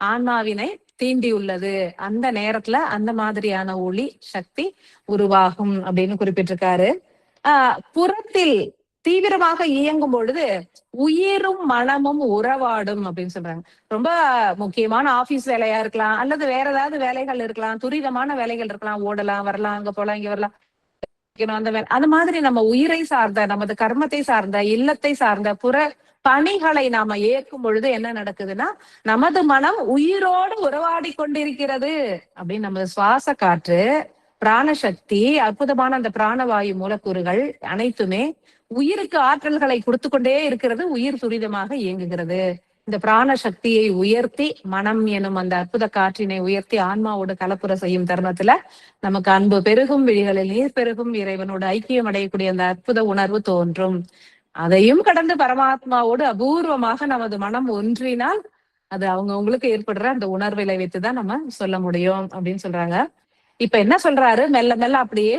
ஆன்மாவினை தீண்டி உள்ளது. அந்த நேரத்துல அந்த மாதிரியான ஒளி சக்தி உருவாகும் அப்படின்னு குறிப்பிட்டிருக்காரு. புறத்தில் தீவிரமாக இயங்கும் பொழுது உயிரும் மனமும் உறவாடும் அப்படின்னு சொல்றாங்க. ரொம்ப முக்கியமான ஆபீஸ் வேலையா இருக்கலாம், அல்லது வேற ஏதாவது வேலைகள் இருக்கலாம், துரிதமான வேலைகள் இருக்கலாம், ஓடலாம், வரலாம், அங்க போலாம், இங்க வரலாம், அந்த வேலை, அது மாதிரி நம்ம உயிரை சார்ந்த, நமது கர்மத்தை சார்ந்த, இல்லத்தை சார்ந்த புற பணிகளை நாம ஏற்கும் பொழுது என்ன நடக்குதுன்னா, நமது மனம் உயிரோடு உறவாடி கொண்டிருக்கிறது அப்படின்னு. நமது சுவாச காற்று, பிராணசக்தி, அற்புதமான அந்த பிராணவாயு மூலக்கூறுகள் அனைத்துமே உயிருக்கு ஆற்றல்களை கொடுத்து கொண்டே இருக்கிறது. உயிர் துரிதமாக இயங்குகிறது. இந்த பிராண சக்தியை உயர்த்தி மனம் எனும் அந்த அற்புத காற்றினை உயர்த்தி ஆன்மாவோடு கலப்புற செய்யும் தருணத்துல நமக்கு அன்பு பெருகும், விழிகளில் நீர் பெருகும், இறைவனோடு ஐக்கியம் அடையக்கூடிய அந்த அற்புத உணர்வு தோன்றும். அதையும் கடந்து பரமாத்மாவோடு அபூர்வமாக நமது மனம் ஒன்றினால் அது அவங்களுக்கு ஏற்படுற அந்த உணர்வை வைத்துதான் நம்ம சொல்ல முடியும் அப்படின்னு சொல்றாங்க. இப்ப என்ன சொல்றாரு, மெல்ல மெல்ல அப்படியே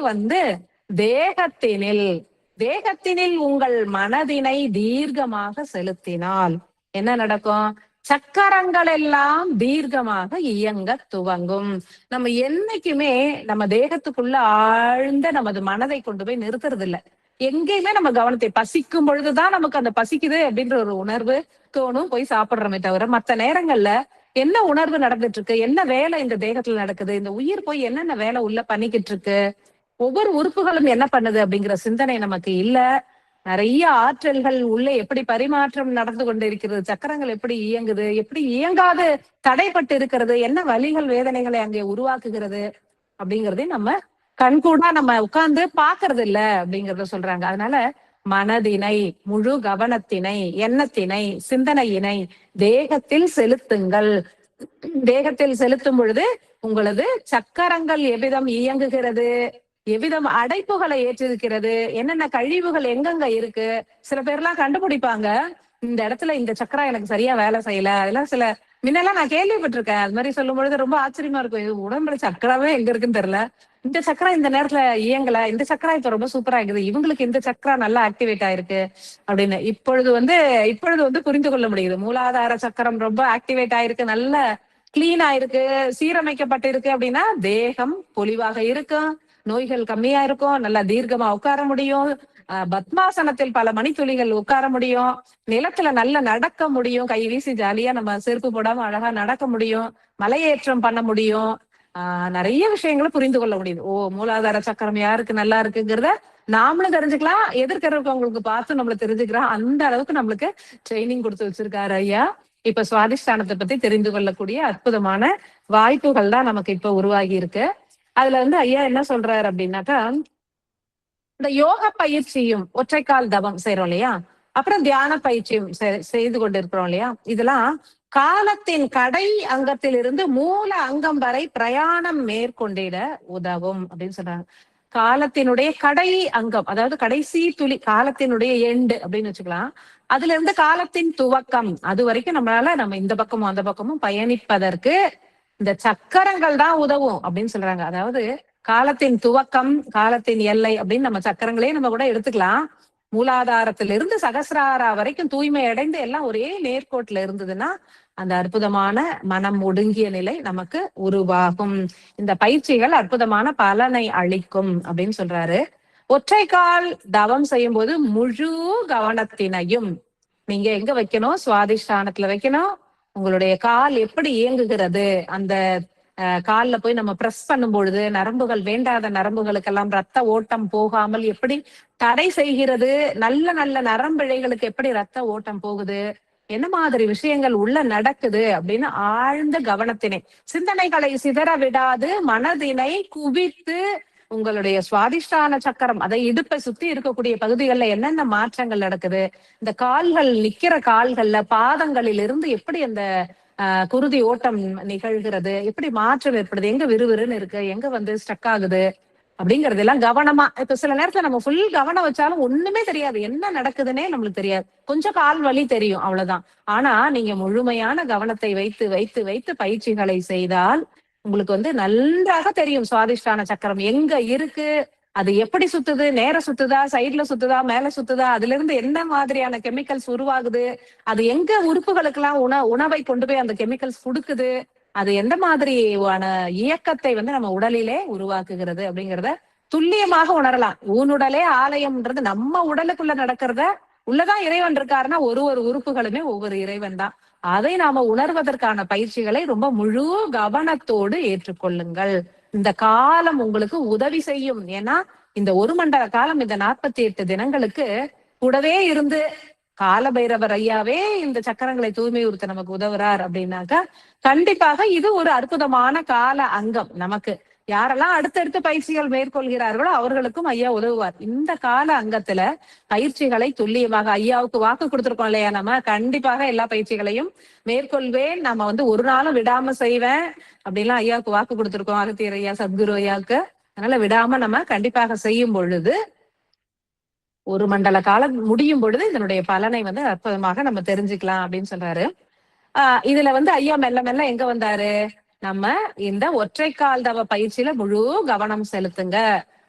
தேகத்தினில் உங்கள் மனதினை தீர்க்கமாக செலுத்தினால் என்ன நடக்கும்? சக்கரங்கள் எல்லாம் தீர்க்கமாக இயங்க துவங்கும். நம்ம என்னைக்குமே நம்ம தேகத்துக்குள்ள ஆழ்ந்த நமது மனதை கொண்டு போய் நிறுத்துறது இல்ல. எங்கேயுமே நம்ம கவனத்தை, பசிக்கும் பொழுதுதான் நமக்கு அந்த பசிக்குது அப்படின்ற ஒரு உணர்வு தோணும், போய் சாப்பிடுறோமே தவிர மத்த நேரங்கள்ல என்ன உணர்வு நடந்துட்டு இருக்கு, என்ன வேலை இந்த தேகத்துல நடக்குது, இந்த உயிர் போய் என்னென்ன வேலை உள்ள பண்ணிக்கிட்டு இருக்கு, ஒவ்வொரு உறுப்புகளும் என்ன பண்ணுது அப்படிங்கிற சிந்தனை நமக்கு இல்ல. நிறைய ஆற்றல்கள் உள்ளே எப்படி பரிமாற்றம் நடந்து கொண்டு இருக்கிறது, சக்கரங்கள் எப்படி இயங்குது, எப்படி இயங்காது தடைப்பட்டு இருக்கிறது, என்ன வலிகள் வேதனைகளை அங்கே உருவாக்குகிறது அப்படிங்கறதே நம்ம கண்கூடா நம்ம உட்கார்ந்து பாக்குறது இல்ல அப்படிங்கறத சொல்றாங்க. அதனால மனதினை, முழு கவனத்தினை, எண்ணத்தினை, சிந்தனையினை தேகத்தில் செலுத்துங்கள். தேகத்தில் செலுத்தும் பொழுது உங்களது சக்கரங்கள் எவ்விதம் இயங்குகிறது, எவ்விதம் அடைப்புகளை ஏற்றிருக்கிறது, என்னென்ன கழிவுகள் எங்கெங்க இருக்கு. சில பேர்லாம் கண்டுபிடிப்பாங்க, இந்த இடத்துல இந்த சக்கரம் எனக்கு சரியா வேலை செய்யல, அதெல்லாம் சில முன்னெல்லாம் நான் கேள்விப்பட்டிருக்கேன். அது மாதிரி சொல்லும் பொழுது ரொம்ப ஆச்சரியமா இருக்கும். இது உடம்புல சக்கரமே எங்க இருக்குன்னு தெரியல. இந்த சக்கரம் இந்த நேரத்துல இயங்கல. இந்த சக்கரம் இப்ப ரொம்ப சூப்பரா இருக்குது. இவங்களுக்கு இந்த சக்கரம் நல்லா ஆக்டிவேட் ஆயிருக்கு அப்படின்னு. இப்பொழுது வந்து புரிந்து கொள்ள முடியுது. மூலாதார சக்கரம் ரொம்ப ஆக்டிவேட் ஆயிருக்கு, நல்ல கிளீன் ஆயிருக்கு, சீரமைக்கப்பட்டு இருக்கு அப்படின்னா தேகம் பொலிவாக இருக்கும், நோய்கள் கம்மியா இருக்கும், நல்லா தீர்க்கமா உட்கார முடியும், பத்மாசனத்தில் பல மணித்துளிகள் உட்கார முடியும், நிலத்துல நல்ல நடக்க முடியும், கை வீசி ஜாலியா நம்ம செருப்பு போடாம அழகா நடக்க முடியும், மலையேற்றம் பண்ண முடியும். நிறைய விஷயங்களை புரிந்து கொள்ள முடியுது. ஓ, மூலாதார சக்கரம் யாருக்கு நல்லா இருக்குங்கிறத நாமளும் தெரிஞ்சுக்கலாம், எதிர்க்கிறவங்களுக்கு பார்த்து நம்மள தெரிஞ்சுக்கலாம். அந்த அளவுக்கு நம்மளுக்கு ட்ரைனிங் கொடுத்து வச்சிருக்காரு ஐயா. இப்ப சுவாதிஷ்டானத்தை பத்தி தெரிந்து கொள்ளக்கூடிய அற்புதமான வாய்ப்புகள் தான் நமக்கு இப்ப உருவாகி இருக்கு. அதுல வந்து ஐயா என்ன சொல்றாரு அப்படின்னாக்கா, இந்த யோக பயிற்சியும் ஒற்றைக்கால் தவம் செய்யறோம் இல்லையா, அப்புறம் தியான பயிற்சியும் செய்து கொண்டிருக்கிறோம் இல்லையா, இதெல்லாம் காலத்தின் கடை அங்கத்திலிருந்து மூல அங்கம் வரை பிரயாணம் மேற்கொண்டிட உதவும் அப்படின்னு சொல்றாங்க. காலத்தினுடைய கடை அங்கம், அதாவது கடைசி துளி, காலத்தினுடைய எண்டு அப்படின்னு வச்சுக்கலாம். அதுல இருந்து காலத்தின் துவக்கம் அது வரைக்கும் நம்ம இந்த பக்கமும் அந்த பக்கமும் பயணிப்பதற்கு இந்த சக்கரங்கள் தான் உதவும் அப்படின்னு சொல்றாங்க. அதாவது காலத்தின் துவக்கம், காலத்தின் எல்லை அப்படின்னு நம்ம சக்கரங்களே நம்ம கூட எடுத்துக்கலாம். மூலாதாரத்திலிருந்து சகசிராரா வரைக்கும் தூய்மை அடைந்து எல்லாம் ஒரே நேர்கோட்டுல இருந்ததுன்னா அந்த அற்புதமான மனம் ஒடுங்கிய நிலை நமக்கு உருவாகும். இந்த பயிற்சிகள் அற்புதமான பலனை அளிக்கும் அப்படின்னு சொல்றாரு. ஒற்றைக்கால் தவம் செய்யும் போது முழு கவனத்தினையும் நீங்க எங்க வைக்கணும்? சுவாதிஷ்டானத்துல வைக்கணும். உங்களுடைய கால் எப்படி இயங்குகிறது, அந்த கால்ல போய் நம்ம பிரஸ் பண்ணும் பொழுது நரம்புகள், வேண்டாத நரம்புகளுக்கெல்லாம் ரத்த ஓட்டம் போகாமல் எப்படி தடை செய்கிறது, நல்ல நல்ல நரம்பிழைகளுக்கு எப்படி ரத்த ஓட்டம் போகுது, என்ன மாதிரி விஷயங்கள் உள்ள நடக்குது அப்படின்னு ஆழ்ந்த கவனத்தினை, சிந்தனைகளை சிதற விடாது மனதினை குவித்து உங்களுடைய சுவாதிஷ்டான சக்கரம், அதை இடுப்பை சுத்தி இருக்கக்கூடிய பகுதிகளில் என்னென்ன மாற்றங்கள் நடக்குது, இந்த கால்கள் நிக்கிற கால்கள்ல பாதங்களில் இருந்து எப்படி அந்த குருதி ஓட்டம் நிகழ்கிறது, எப்படி மாற்றம் ஏற்படுது, எங்க விறுவிறுன்னு இருக்கு, எங்க வந்து ஸ்டக் ஆகுது அப்படிங்கறது எல்லாம் கவனமா. இப்ப சில நேரத்துல நம்ம ஃபுல் கவனம் வச்சாலும் ஒண்ணுமே தெரியாது, என்ன நடக்குதுன்னே நம்மளுக்கு தெரியாது, கொஞ்சம் கால் வலி தெரியும், அவ்வளவுதான். ஆனா நீங்க முழுமையான கவனத்தை வைத்து வைத்து வைத்து பயிற்சிகளை செய்தால் உங்களுக்கு வந்து நன்றாக தெரியும் சுவாதிஷ்டான சக்கரம் எங்க இருக்கு, அது எப்படி சுத்துது, நேர சுத்துதா, சைட்ல சுத்துதா, மேல சுத்துதா, அதுல இருந்து என்ன மாதிரியான கெமிக்கல்ஸ் உருவாகுது, அது எங்க உறுப்புகளுக்கு எல்லாம் உணவை கொண்டு போய் அந்த கெமிக்கல்ஸ் கொடுக்குது, அது எந்த மாதிரியான இயக்கத்தை வந்து நம்ம உடலிலே உருவாக்குகிறது அப்படிங்கிறத துல்லியமாக உணரலாம். ஊனுடலே ஆலயம்ன்றது நம்ம உடலுக்குள்ள நடக்கிறத, உள்ளதான் இறைவன் இருக்காருன்னா ஒரு ஒரு உறுப்புகளுமே ஒவ்வொரு இறைவன் தான். அதை நாம உணர்வதற்கான பயிற்சிகளை ரொம்ப முழு கவனத்தோடு ஏற்றுக்கொள்ளுங்கள். இந்த காலம் உங்களுக்கு உதவி செய்யும். ஏன்னா இந்த ஒரு மண்டல காலம், இந்த 48 தினங்களுக்கு கூடவே இருந்து கால பைரவர் ஐயாவே இந்த சக்கரங்களை தூய்மையுறுத்த நமக்கு உதவுறார் அப்படின்னாக்கா கண்டிப்பாக இது ஒரு அற்புதமான கால அங்கம். நமக்கு யாரெல்லாம் அடுத்தடுத்து பயிற்சிகள் மேற்கொள்கிறார்களோ அவர்களுக்கும் ஐயா உதவுவார். இந்த கால அங்கத்துல பயிற்சிகளை துல்லியமாக ஐயாவுக்கு வாக்கு கொடுத்திருக்கோம் இல்லையா, நம்ம கண்டிப்பாக எல்லா பயிற்சிகளையும் மேற்கொள்வேன், நம்ம வந்து ஒரு நாளும் விடாம செய்வேன் அப்படின்லாம் ஐயாவுக்கு வாக்கு கொடுத்திருக்கோம், அகத்தியர் ஐயா, சத்குரு ஐயாவுக்கு. அதனால விடாம நம்ம கண்டிப்பாக செய்யும் பொழுது ஒரு மண்டல காலம் முடியும் பொழுது இதனுடைய பலனை வந்து அற்புதமாக நம்ம தெரிஞ்சுக்கலாம் அப்படின்னு சொல்றாரு. இதுல வந்து ஐயா மெல்ல மெல்ல எங்க வந்தாரு, நம்ம இந்த ஒற்றைக்கால் தவ பயிற்சியில முழு கவனம் செலுத்துங்க.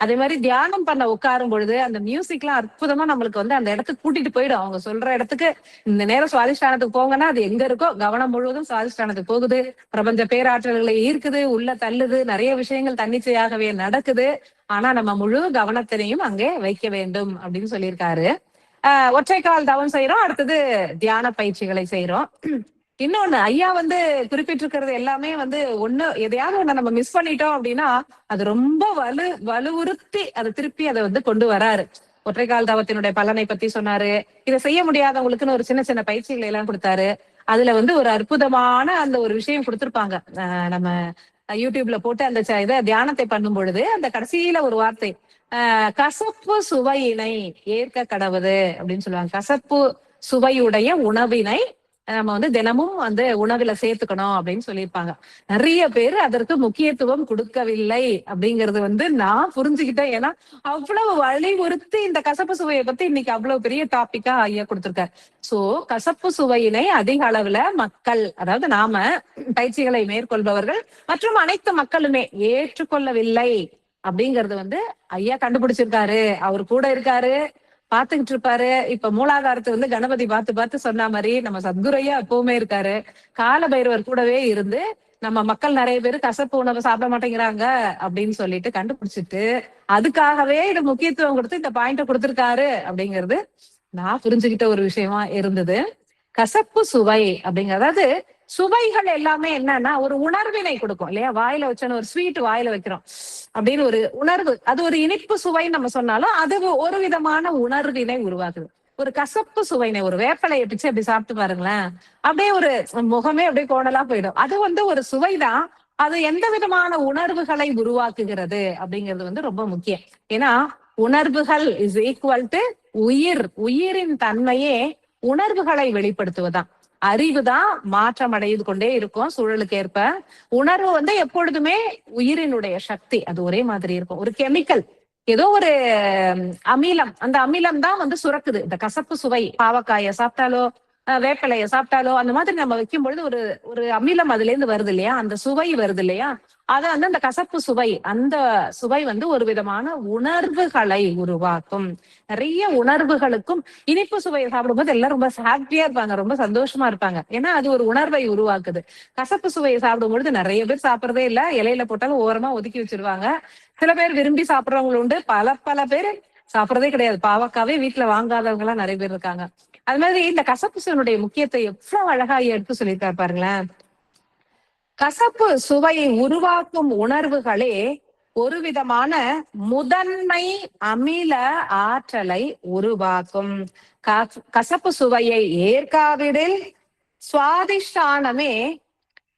அதே மாதிரி தியானம் பண்ண உட்காரும் பொழுது அந்த மியூசிக் எல்லாம் அற்புதமா நம்மளுக்கு வந்து அந்த இடத்துக்கு கூட்டிட்டு போயிடும். அவங்க சொல்ற இடத்துக்கு இந்த நேரம் சுவாதிஷ்டானத்துக்கு போங்கன்னா அது எங்க இருக்கோ கவனம் முழுவதும் சுவாதிஷ்டானத்துக்கு போகுது, பிரபஞ்ச பேராற்றல்களை ஈர்க்குது, உள்ள தள்ளுது, நிறைய விஷயங்கள் தன்னிச்சையாகவே நடக்குது. ஆனா நம்ம முழு கவனத்தினையும் அங்கே வைக்க வேண்டும் அப்படின்னு சொல்லியிருக்காரு. ஒற்றைக்கால் தவம் செய்யறோம், அடுத்தது தியான பயிற்சிகளை செய்யறோம். இன்னொன்னு ஐயா வந்து குறிப்பிட்டிருக்கிறது எல்லாமே வந்து எதையாவது ஒண்ணு நம்ம மிஸ் பண்ணிட்டோம் அப்படின்னா அது ரொம்ப வலுவுறுத்தி அதை திருப்பி அதை வந்து கொண்டு வராரு. ஒற்றைக்கால் தவத்தினுடைய பலனை பத்தி சொன்னாரு. இதை செய்ய முடியாதவங்களுக்குன்னு ஒரு சின்ன சின்ன பயிற்சிகளை எல்லாம் கொடுத்தாரு. அதுல வந்து ஒரு அற்புதமான அந்த ஒரு விஷயம் கொடுத்திருப்பாங்க. நம்ம யூடியூப்ல போட்டு அந்த இதை தியானத்தை பண்ணும் பொழுது அந்த கடைசியில ஒரு வார்த்தை, கசப்பு சுவையினை ஏற்க கடவுது அப்படின்னு சொல்லுவாங்க. கசப்பு சுவையுடைய உணவினை நம்ம வந்து தினமும் வந்து உணவுல சேர்த்துக்கணும் அப்படின்னு சொல்லியிருப்பாங்க. நிறைய பேர் அதற்கு முக்கியத்துவம் கொடுக்கவில்லை அப்படிங்கறது வந்து நான் புரிஞ்சுக்கிட்டேன். ஏன்னா அவ்வளவு வலியுறுத்தி இந்த கசப்பு சுவையை பத்தி இன்னைக்கு அவ்வளவு பெரிய டாபிக்கா ஐயா கொடுத்திருக்காரு. சோ கசப்பு சுவையினை அதிக அளவுல மக்கள், அதாவது நாம பயிற்சிகளை மேற்கொள்பவர்கள் மற்றும் அனைத்து மக்களுமே ஏற்றுக்கொள்ளவில்லை அப்படிங்கறது வந்து ஐயா கண்டுபிடிச்சிருக்காரு. அவர் கூட இருக்காரு, பாத்துக்கிட்டு இருப்பாரு. இப்ப மூலாதாரத்தை வந்து கணபதி பார்த்து பார்த்து சொன்ன மாதிரி நம்ம சத்குரையா எப்பவுமே இருக்காரு. கால பைரவர் கூடவே இருந்து நம்ம மக்கள் நிறைய பேர் கசப்பு உணவு சாப்பிட மாட்டேங்கிறாங்க அப்படின்னு சொல்லிட்டு கண்டுபிடிச்சிட்டு அதுக்காகவே இது முக்கியத்துவம் கொடுத்து இந்த பாயிண்ட கொடுத்திருக்காரு அப்படிங்கிறது நான் புரிஞ்சுக்கிட்ட ஒரு விஷயமா இருந்தது. கசப்பு சுவை அப்படிங்கிறது, அதாவது சுவைகள் எல்லாமே என்னன்னா ஒரு உணர்வினை கொடுக்கும் இல்லையா? வாயில வச்சோன்னு ஒரு ஸ்வீட் வாயில வைக்கிறோம் அப்படின்னு ஒரு உணர்வு, அது ஒரு இனிப்பு சுவை நம்ம சொன்னாலும் அது ஒரு விதமான உணர்வினை உருவாக்குது. ஒரு கசப்பு சுவைனை, ஒரு வேப்பலையை பிச்சு அப்படி சாப்பிட்டு பாருங்களேன், அப்படியே ஒரு முகமே அப்படியே கோணலா போயிடும். அது வந்து ஒரு சுவைதான். அது எந்த விதமான உணர்வுகளை உருவாக்குகிறது அப்படிங்கிறது வந்து ரொம்ப முக்கியம். ஏன்னா உணர்வுகள் இஸ் ஈக்குவல் டு உயிர். உயிரின் தன்மையே உணர்வுகளை வெளிப்படுத்துவதுதான். அறிவுதான் மாற்றம் அடைந்து கொண்டே இருக்கும் சூழலுக்கு ஏற்ப. உணர்வு வந்து எப்பொழுதுமே உயிரினுடைய சக்தி, அது ஒரே மாதிரி இருக்கும். ஒரு கெமிக்கல், ஏதோ ஒரு அமிலம், அந்த அமிலம் தான் வந்து சுரக்குது. இந்த கசப்பு சுவை, பாவக்காய சாப்பிட்டாலோ வேப்பிலைய சாப்பிட்டாலோ அந்த மாதிரி நம்ம வைக்கும் பொழுது ஒரு ஒரு அமிலம் அதுல இருந்து வருது இல்லையா? அந்த சுவை வருது இல்லையா? அத வந்து அந்த கசப்பு சுவை, அந்த சுவை வந்து ஒரு விதமான உணர்வுகளை உருவாக்கும். நிறைய உணர்வுகளுக்கும் இனிப்பு சுவையை சாப்பிடும்போது எல்லாம் ரொம்ப ஹாப்பியா இருப்பாங்க, ரொம்ப சந்தோஷமா இருப்பாங்க. ஏன்னா அது ஒரு உணர்வை உருவாக்குது. கசப்பு சுவையை சாப்பிடும் பொழுது நிறைய பேர் சாப்பிடறதே இல்ல, இலையில போட்டாலும் ஓரமா ஒதுக்கி வச்சிருவாங்க. சில பேர் விரும்பி சாப்பிடுறவங்க உண்டு, பல பேர் சாப்பிடறதே கிடையாது. பாவக்காவே வீட்டுல வாங்காதவங்க எல்லாம் நிறைய பேர் இருக்காங்க. அது மாதிரி இந்த கசப்பு சுவையினுடைய முக்கியத்தை எவ்வளவு அழகா எடுத்து சொல்லியிருக்காரு பாருங்களேன். கசப்பு சுவையை உருவாக்கும் உணர்வுகளே ஒரு விதமான முதன்மை அமில ஆற்றலை உருவாக்கும். கசப்பு சுவையை ஏற்காவிடில் சுவாதிஷ்டானமே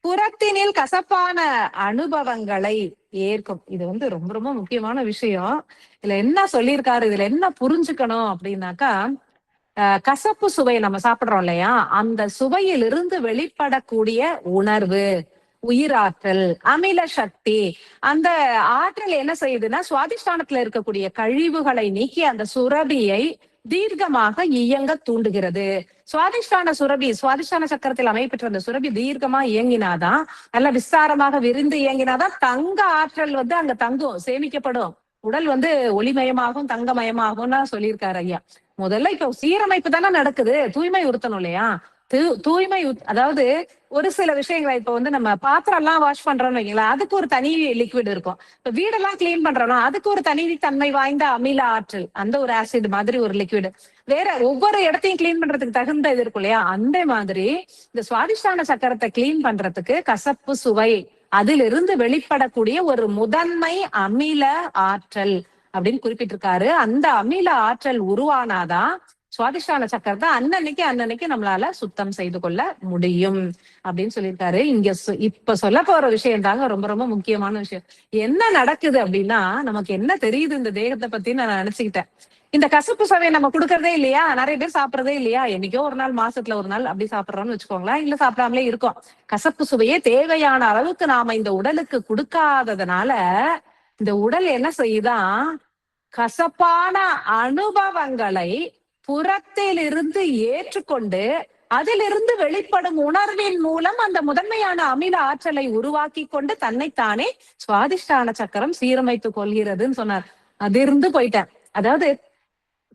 புறத்தினில் கசப்பான அனுபவங்களை ஏற்கும். இது வந்து ரொம்ப ரொம்ப முக்கியமான விஷயம். இதுல என்ன சொல்லியிருக்காரு, இதுல என்ன புரிஞ்சுக்கணும் அப்படின்னாக்கா, கசப்பு சுவையை நம்ம சாப்பிடுறோம் இல்லையா? அந்த சுவையிலிருந்து வெளிப்படக்கூடிய உணர்வு, உயிராற்றல், அமில சக்தி, அந்த ஆற்றல் என்ன செய்யுதுன்னா சுவாதிஷ்டானத்துல இருக்கக்கூடிய கழிவுகளை நீக்கி அந்த சுரபியை தீர்க்கமாக இயங்க தூண்டுகிறது. சுவாதிஷ்டான சுரபி, சுவாதிஷ்டான சக்கரத்தில் அமைப்பெற்ற அந்த சுரபி தீர்க்கமா இயங்கினாதான், நல்ல விஸ்தாரமாக விரிந்து இயங்கினாதான் தங்க ஆற்றல் வந்து அங்க தங்கும், சேமிக்கப்படும். உடல் வந்து ஒளிமயமாகும், தங்கமயமாகும்னா சொல்லியிருக்காரு ஐயா. முதல்ல இப்ப சீரமைப்பு தானே நடக்குது, தூய்மை உறுத்தணும் இல்லையா? தூய்மை, அதாவது ஒரு சில விஷயங்களை இப்ப வந்து நம்ம பாத்திரம் எல்லாம் வாஷ் பண்றோம்னு வைங்களா, அதுக்கு ஒரு தனி லிக்விட் இருக்கும். இப்ப வீடெல்லாம் கிளீன் பண்றோம்னா அதுக்கு ஒரு தனி தன்மை வாய்ந்த அமில ஆற்றல், அந்த ஒரு ஆசிட் மாதிரி ஒரு லிக்விட். வேற ஒவ்வொரு இடத்தையும் கிளீன் பண்றதுக்கு தகுந்த இது இருக்கும் இல்லையா? அந்த மாதிரி இந்த சுவாதிஷ்டான சக்கரத்தை கிளீன் பண்றதுக்கு கசப்பு சுவை, அதிலிருந்து வெளிப்படக்கூடிய ஒரு முதன்மை அமில ஆற்றல் அப்படின்னு குறிப்பிட்டிருக்காரு. அந்த அமில ஆற்றல் உருவானாதான் சுவாதிஷ்டான சக்கரத்தை அன்னன்னைக்கு நம்மளால சுத்தம் செய்து கொள்ள முடியும் அப்படின்னு சொல்லியிருக்காரு. இங்க இப்ப சொல்ல போற விஷயம் தாங்க ரொம்ப ரொம்ப முக்கியமான விஷயம். என்ன நடக்குது அப்படின்னா, நமக்கு என்ன தெரியுது இந்த தேகத்தை பத்தி நான் நினைச்சுக்கிட்டேன். இந்த கசப்பு சுவையை நம்ம கொடுக்கறதே இல்லையா, நிறைய பேர் சாப்பிடறதே இல்லையா, என்னைக்கோ ஒரு நாள், மாசத்துல ஒரு நாள் அப்படி சாப்பிடுறோம்னு வச்சுக்கோங்களேன், இல்ல சாப்பிடாமலே இருக்கோம். கசப்பு சுவையே தேவையான அளவுக்கு நாம இந்த உடலுக்கு கொடுக்காததுனால இந்த உடல் என்ன செய்யுதான், கசப்பான அனுபவங்களை புறத்திலிருந்து ஏற்றுக்கொண்டு அதிலிருந்து வெளிப்படும் உணர்வின் மூலம் அந்த முதன்மையான அமில ஆற்றலை உருவாக்கி கொண்டு தன்னைத்தானே சுவாதிஷ்டான சக்கரம் சீரமைத்துக் கொள்கிறதுன்னு சொன்னார். அதிர்ந்து போயிட்டேன். அதாவது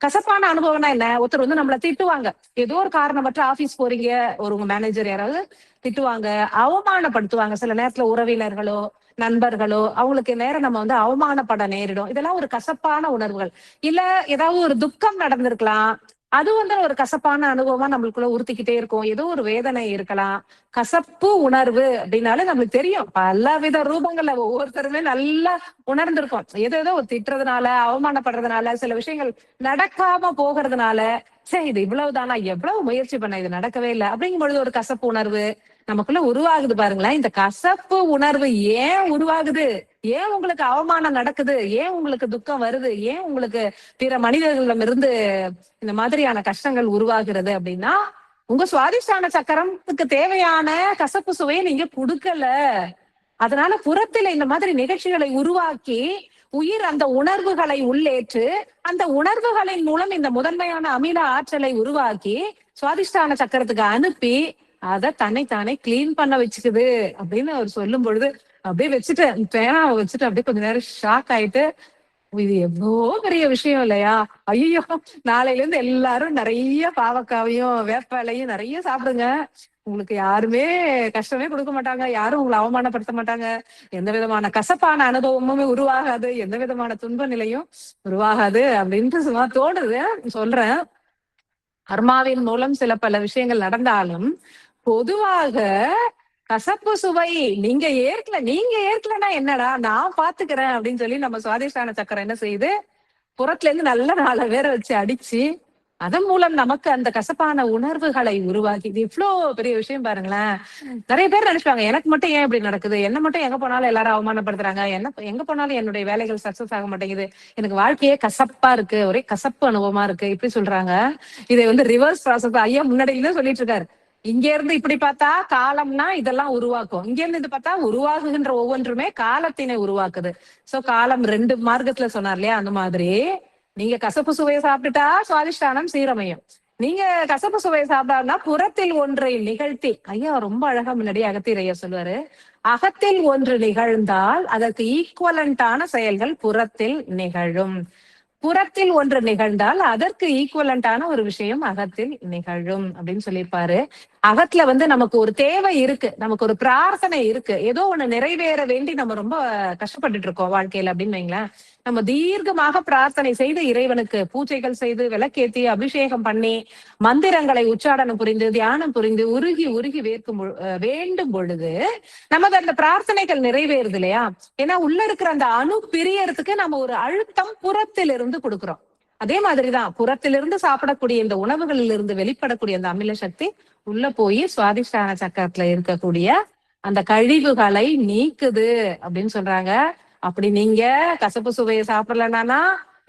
கசப்பான அனுபவம்னா என்ன? ஒருத்தர் வந்து நம்மள திட்டுவாங்க, ஏதோ ஒரு காரணமற்ற ஆபீஸ் போறீங்க, ஒரு உங்க மேனேஜர் யாராவது திட்டுவாங்க, அவமானப்படுத்துவாங்க. சில நேரத்துல உறவினர்களோ நண்பர்களோ அவங்களுக்கு நேரம் நம்ம வந்து அவமானப்பட நேரிடும். இதெல்லாம் ஒரு கசப்பான உணர்வுகள். இல்ல ஏதாவது ஒரு துக்கம் நடந்திருக்கலாம், அது வந்து ஒரு கசப்பான அனுபவமா நம்மளுக்குள்ள உறுத்திக்கிட்டே இருக்கும். ஏதோ ஒரு வேதனை இருக்கலாம். கசப்பு உணர்வு அப்படின்னாலே நம்மளுக்கு தெரியும், பல வித ரூபங்கள்ல ஒவ்வொருத்தருமே நல்லா உணர்ந்திருக்கோம். ஏதோ ஒரு திட்டுறதுனால, அவமானப்படுறதுனால, சில விஷயங்கள் நடக்காம போகிறதுனால, சரி இது இவ்வளவுதானா, எவ்வளவு முயற்சி பண்ண இது நடக்கவே இல்லை அப்படிங்கும் பொழுது ஒரு கசப்பு உணர்வு நமக்குள்ள உருவாகுது பாருங்களேன். இந்த கசப்பு உணர்வு ஏன் உருவாகுது, ஏன் உங்களுக்கு அவமானம் நடக்குது, ஏன் உங்களுக்கு துக்கம் வருது, ஏன் உங்களுக்கு பிற மனிதர்களிடம் இருந்து இந்த மாதிரியான கஷ்டங்கள் உருவாகிறது அப்படின்னா, உங்க சுவாதிஷ்டான சக்கரத்துக்கு தேவையான கசப்பு சுவையை நீங்க கொடுக்கல. அதனால புறத்தில இந்த மாதிரி நிகழ்ச்சிகளை உருவாக்கி உயிர் அந்த உணர்வுகளை உள்ளேற்று அந்த உணர்வுகளின் மூலம் இந்த முதன்மையான அமில ஆற்றலை உருவாக்கி சுவாதிஷ்டான சக்கரத்துக்கு அனுப்பி அதை தன்னைத்தானே கிளீன் பண்ண வச்சுக்குது அப்படின்னு அவர் சொல்லும் பொழுது அப்படியே வச்சுட்டேன், பேனாவை வச்சுட்டு அப்படியே கொஞ்ச நேரம் ஷாக் ஆயிட்டு, இது எவ்வளோ பெரிய விஷயம் இல்லையா? ஐயோ, நாளையில இருந்து எல்லாரும் நிறைய பாவக்காவையும் வேப்பாலையும் நிறைய சாப்பிடுங்க. உங்களுக்கு யாருமே கஷ்டமே கொடுக்க மாட்டாங்க, யாரும் உங்களை அவமானப்படுத்த மாட்டாங்க, எந்த விதமான கசப்பான அனுபவமுமே உருவாகாது, எந்த விதமான துன்ப நிலையும் உருவாகாது அப்படின்ட்டு சும்மா தோணுது சொல்றேன். கர்மாவின் மூலம் சில பல விஷயங்கள் நடந்தாலும் பொதுவாக கசப்பு சுவை நீங்க ஏற்கலன்னா என்னடா நான் பாத்துக்கிறேன் அப்படின்னு சொல்லி நம்ம சுவாதிஷ்டான சக்கரம் என்ன செய்யுது, புறத்துல இருந்து நல்ல 4 பேரை வச்சு அடிச்சு அதன் மூலம் நமக்கு அந்த கசப்பான உணர்வுகளை உருவாக்கி, இது இவ்வளவு பெரிய விஷயம் பாருங்களேன். நிறைய பேர் நினைப்பாங்க எனக்கு மட்டும் ஏன் இப்படி நடக்குது, என்ன மட்டும் எங்க போனாலும் எல்லாரும் அவமானப்படுத்துறாங்க, எங்க போனாலும் என்னுடைய வேலைகள் சக்சஸ் ஆக மாட்டேங்குது, எனக்கு வாழ்க்கையே கசப்பா இருக்கு, ஒரே கசப்பு அனுபவமா இருக்கு, இப்படி சொல்றாங்க. இதை ரிவர்ஸ் ப்ராசஸ் ஐயா முன்னாடியில சொல்லிட்டு இருக்காரு. இங்க இருந்து இப்படி பார்த்தா காலம்னா இதெல்லாம் உருவாக்கும், இங்க இருந்து இது பார்த்தா உருவாகுகின்ற ஒவ்வொன்றுமே காலத்தினை உருவாக்குது. சோ காலம் 2 மார்க்கத்துல சொன்னார் இல்லையா, அந்த மாதிரி நீங்க கசப்பு சுவையை சாப்பிட்டுட்டா சுவாதிஷ்டானம் சீரமையும். நீங்க கசப்பு சுவையை சாப்பிடாருன்னா புறத்தில் ஒன்றை நிகழ்த்தி, ஐயா ரொம்ப அழகா முன்னாடி அகத்தியர் ஐயா சொல்லுவாரு, அகத்தில் ஒன்று நிகழ்ந்தால் அதற்கு ஈக்குவலண்டான செயல்கள் புறத்தில் நிகழும், புறத்தில் ஒன்று நிகழ்ந்தால் அதற்கு ஈக்குவலண்டான ஒரு விஷயம் அகத்தில் நிகழும் அப்படின்னு சொல்லியிருப்பாரு. அகத்துல நமக்கு ஒரு தேவை இருக்கு, நமக்கு ஒரு பிரார்த்தனை இருக்கு, ஏதோ ஒண்ணு நிறைவேற வேண்டி நம்ம ரொம்ப கஷ்டப்பட்டுட்டு இருக்கோம் வாழ்க்கையில அப்படின்னு வைங்களேன். நம்ம தீர்க்கமாக பிரார்த்தனை செய்து இறைவனுக்கு பூஜைகள் செய்து விளக்கேத்தி அபிஷேகம் பண்ணி மந்திரங்களை உச்சாடனம் புரிந்து தியானம் புரிந்து உருகி உருகி வேண்டும் பொழுது நமக்கு அந்த பிரார்த்தனைகள் நிறைவேறுது இல்லையா. ஏன்னா உள்ள இருக்கிற அந்த அணு பிரியறதுக்கு நம்ம ஒரு அழுத்தம் புறத்திலிருந்து கொடுக்கிறோம். அதே மாதிரிதான் புறத்திலிருந்து சாப்பிடக்கூடிய இந்த உணவுகளில் இருந்து வெளிப்படக்கூடிய அந்த அமில சக்தி உள்ள போய் சுவாதிஷ்டான சக்கரத்துல இருக்கக்கூடிய அந்த கழிவுகளை நீக்குது அப்படின்னு சொல்றாங்க. அப்படி நீங்க கசப்பு சுவையை சாப்பிடலன்னா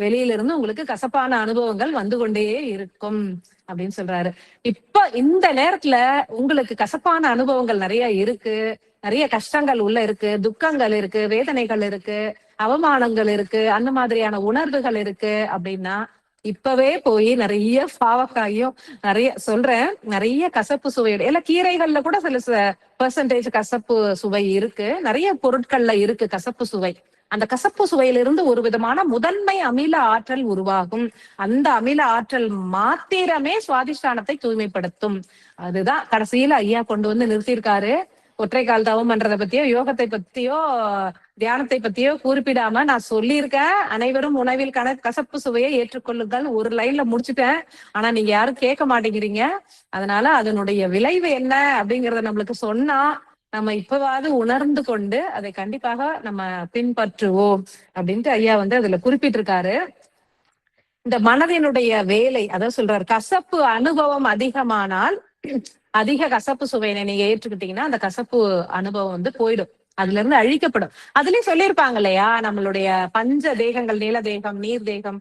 வெளியில இருந்து உங்களுக்கு கசப்பான அனுபவங்கள் வந்து கொண்டே இருக்கும் அப்படின்னு சொல்றாரு. இப்ப இந்த நேரத்துல உங்களுக்கு கசப்பான அனுபவங்கள் நிறைய இருக்கு, நிறைய கஷ்டங்கள் உள்ள இருக்கு, துக்கங்கள் இருக்கு, வேதனைகள் இருக்கு, அவமானங்கள் இருக்கு, அந்த மாதிரியான உணர்வுகள் இருக்கு அப்படின்னா இப்பவே போய் நிறைய பாவக்காயும் நிறைய சொல்றேன், நிறைய கசப்பு சுவையோட எல்லா கீரைகள்ல கூட சில பெர்சன்டேஜ் கசப்பு சுவை இருக்கு, நிறைய பொருட்கள்ல இருக்கு கசப்பு சுவை. அந்த கசப்பு சுவையிலிருந்து ஒரு விதமான முதன்மை அமில ஆற்றல் உருவாகும். அந்த அமில ஆற்றல் மாத்திரமே சுவாதிஷ்டானத்தை தூய்மைப்படுத்தும். அதுதான் கடைசியில ஐயா கொண்டு வந்து நிறுத்தியிருக்காரு. ஒற்றை கால் தவம் பண்றதை பத்தியோ யோகத்தை பத்தியோ தியானத்தை பத்தியோ குறிப்பிடாம நான் சொல்லியிருக்கேன், அனைவரும் உணவில் கசப்பு சுவையை ஏற்றுக்கொள்ளுங்கள், ஒரு லைன்ல முடிச்சுட்டேன். ஆனா நீங்க யாரும் கேட்க மாட்டேங்கிறீங்க. அதனால அதனுடைய விளைவு என்ன அப்படிங்கறத நம்மளுக்கு சொன்னா நம்ம இப்பவாவது உணர்ந்து கொண்டு அதை கண்டிப்பாக நம்ம பின்பற்றுவோம் அப்படின்ட்டு ஐயா அதுல குறிப்பிட்டிருக்காரு. இந்த மனதினுடைய வேலை அதான் சொல்றாரு, கசப்பு அனுபவம் அதிகமானால் அதிக கசப்பு சுவையினை நீங்க ஏற்றுக்கிட்டீங்கன்னா அந்த கசப்பு அனுபவம் போயிடும், அதுல இருந்து அழிக்கப்படும். அதுலயும் சொல்லியிருப்பாங்க இல்லையா, நம்மளுடைய பஞ்ச தேகங்கள், நீல தேகம், நீர் தேகம்,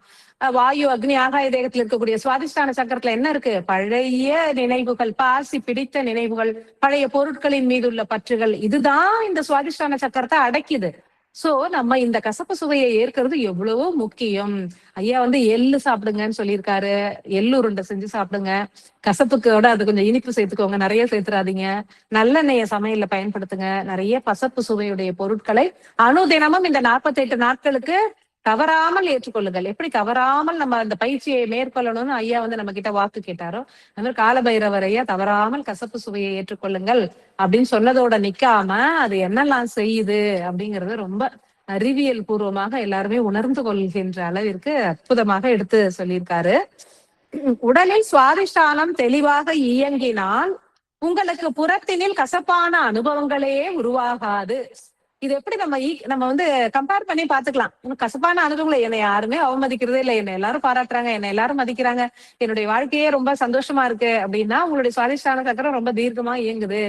வாயு, அக்னி, ஆகாய தேகத்துல இருக்கக்கூடிய சுவாதிஷ்டான சக்கரத்துல என்ன இருக்கு, பழைய நினைவுகள், பாசி பிடித்த நினைவுகள், பழைய பொருட்களின் மீது உள்ள பற்றுகள், இதுதான் இந்த சுவாதிஷ்டான சக்கரத்தை அடைக்குது. சோ நம்ம இந்த கசப்பு சுவையை ஏற்கிறது எவ்வளவோ முக்கியம். ஐயா எள்ளு சாப்பிடுங்கன்னு சொல்லியிருக்காரு, எள்ளு உருண்டை செஞ்சு சாப்பிடுங்க, கசப்புக்கோட அது கொஞ்சம் இனிப்பு சேர்த்துக்கோங்க, நிறைய சேர்த்துறாதீங்க, நல்லெண்ணெய சமையல்ல பயன்படுத்துங்க, நிறைய கசப்பு சுவையுடைய பொருட்களை அனுதினமும் இந்த 48 நாட்களுக்கு தவறாமல் ஏற்றுக்கொள்ளுங்கள். எப்படி தவறாமல் நம்ம அந்த பயிற்சியை மேற்கொள்ளணும்னு ஐயா நம்ம கிட்ட வாக்கு கேட்டாரோ, அந்த மாதிரி காலபைரவர் ஐயா தவறாமல் கசப்பு சுவையை ஏற்றுக்கொள்ளுங்கள் அப்படின்னு சொன்னதோட நிக்காம அது என்னெல்லாம் செய்யுது அப்படிங்கறது ரொம்ப அறிவியல் பூர்வமாக எல்லாருமே உணர்ந்து கொள்கின்ற அளவிற்கு அற்புதமாக எடுத்து சொல்லியிருக்காரு. உடலில் சுவாதிஷ்டானம் தெளிவாக இயங்கினால் உங்களுக்கு புறத்தினில் கசப்பான அனுபவங்களே உருவாகாது. இது எப்படி நம்ம கம்பேர் பண்ணி பாத்துக்கலாம். கசப்பான அனுபவங்களை என்னை யாருமே அவமதிக்கிறதே இல்லை, என்னை எல்லாரும் பாராட்டுறாங்க, என்னை எல்லாரும் மதிக்கிறாங்க, என்னுடைய வாழ்க்கையே ரொம்ப சந்தோஷமா இருக்கு அப்படின்னா உங்களுடைய சுவாதிஷ்டான சக்கரம் ரொம்ப தீர்க்கமா இயங்குது,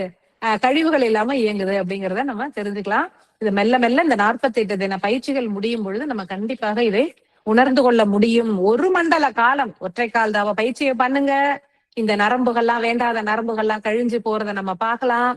கழிவுகள் இல்லாம இயங்குது அப்படிங்கிறத நம்ம தெரிஞ்சுக்கலாம். இது மெல்ல மெல்ல இந்த 48 தின பயிற்சிகள் முடியும் பொழுது நம்ம கண்டிப்பாக இதை உணர்ந்து கொள்ள முடியும். ஒரு மண்டல காலம் ஒற்றைக்கால் தவ பயிற்சியை பண்ணுங்க, இந்த நரம்புகள்லாம், வேண்டாத நரம்புகள்லாம் கழிஞ்சு போறதை நம்ம பார்க்கலாம்.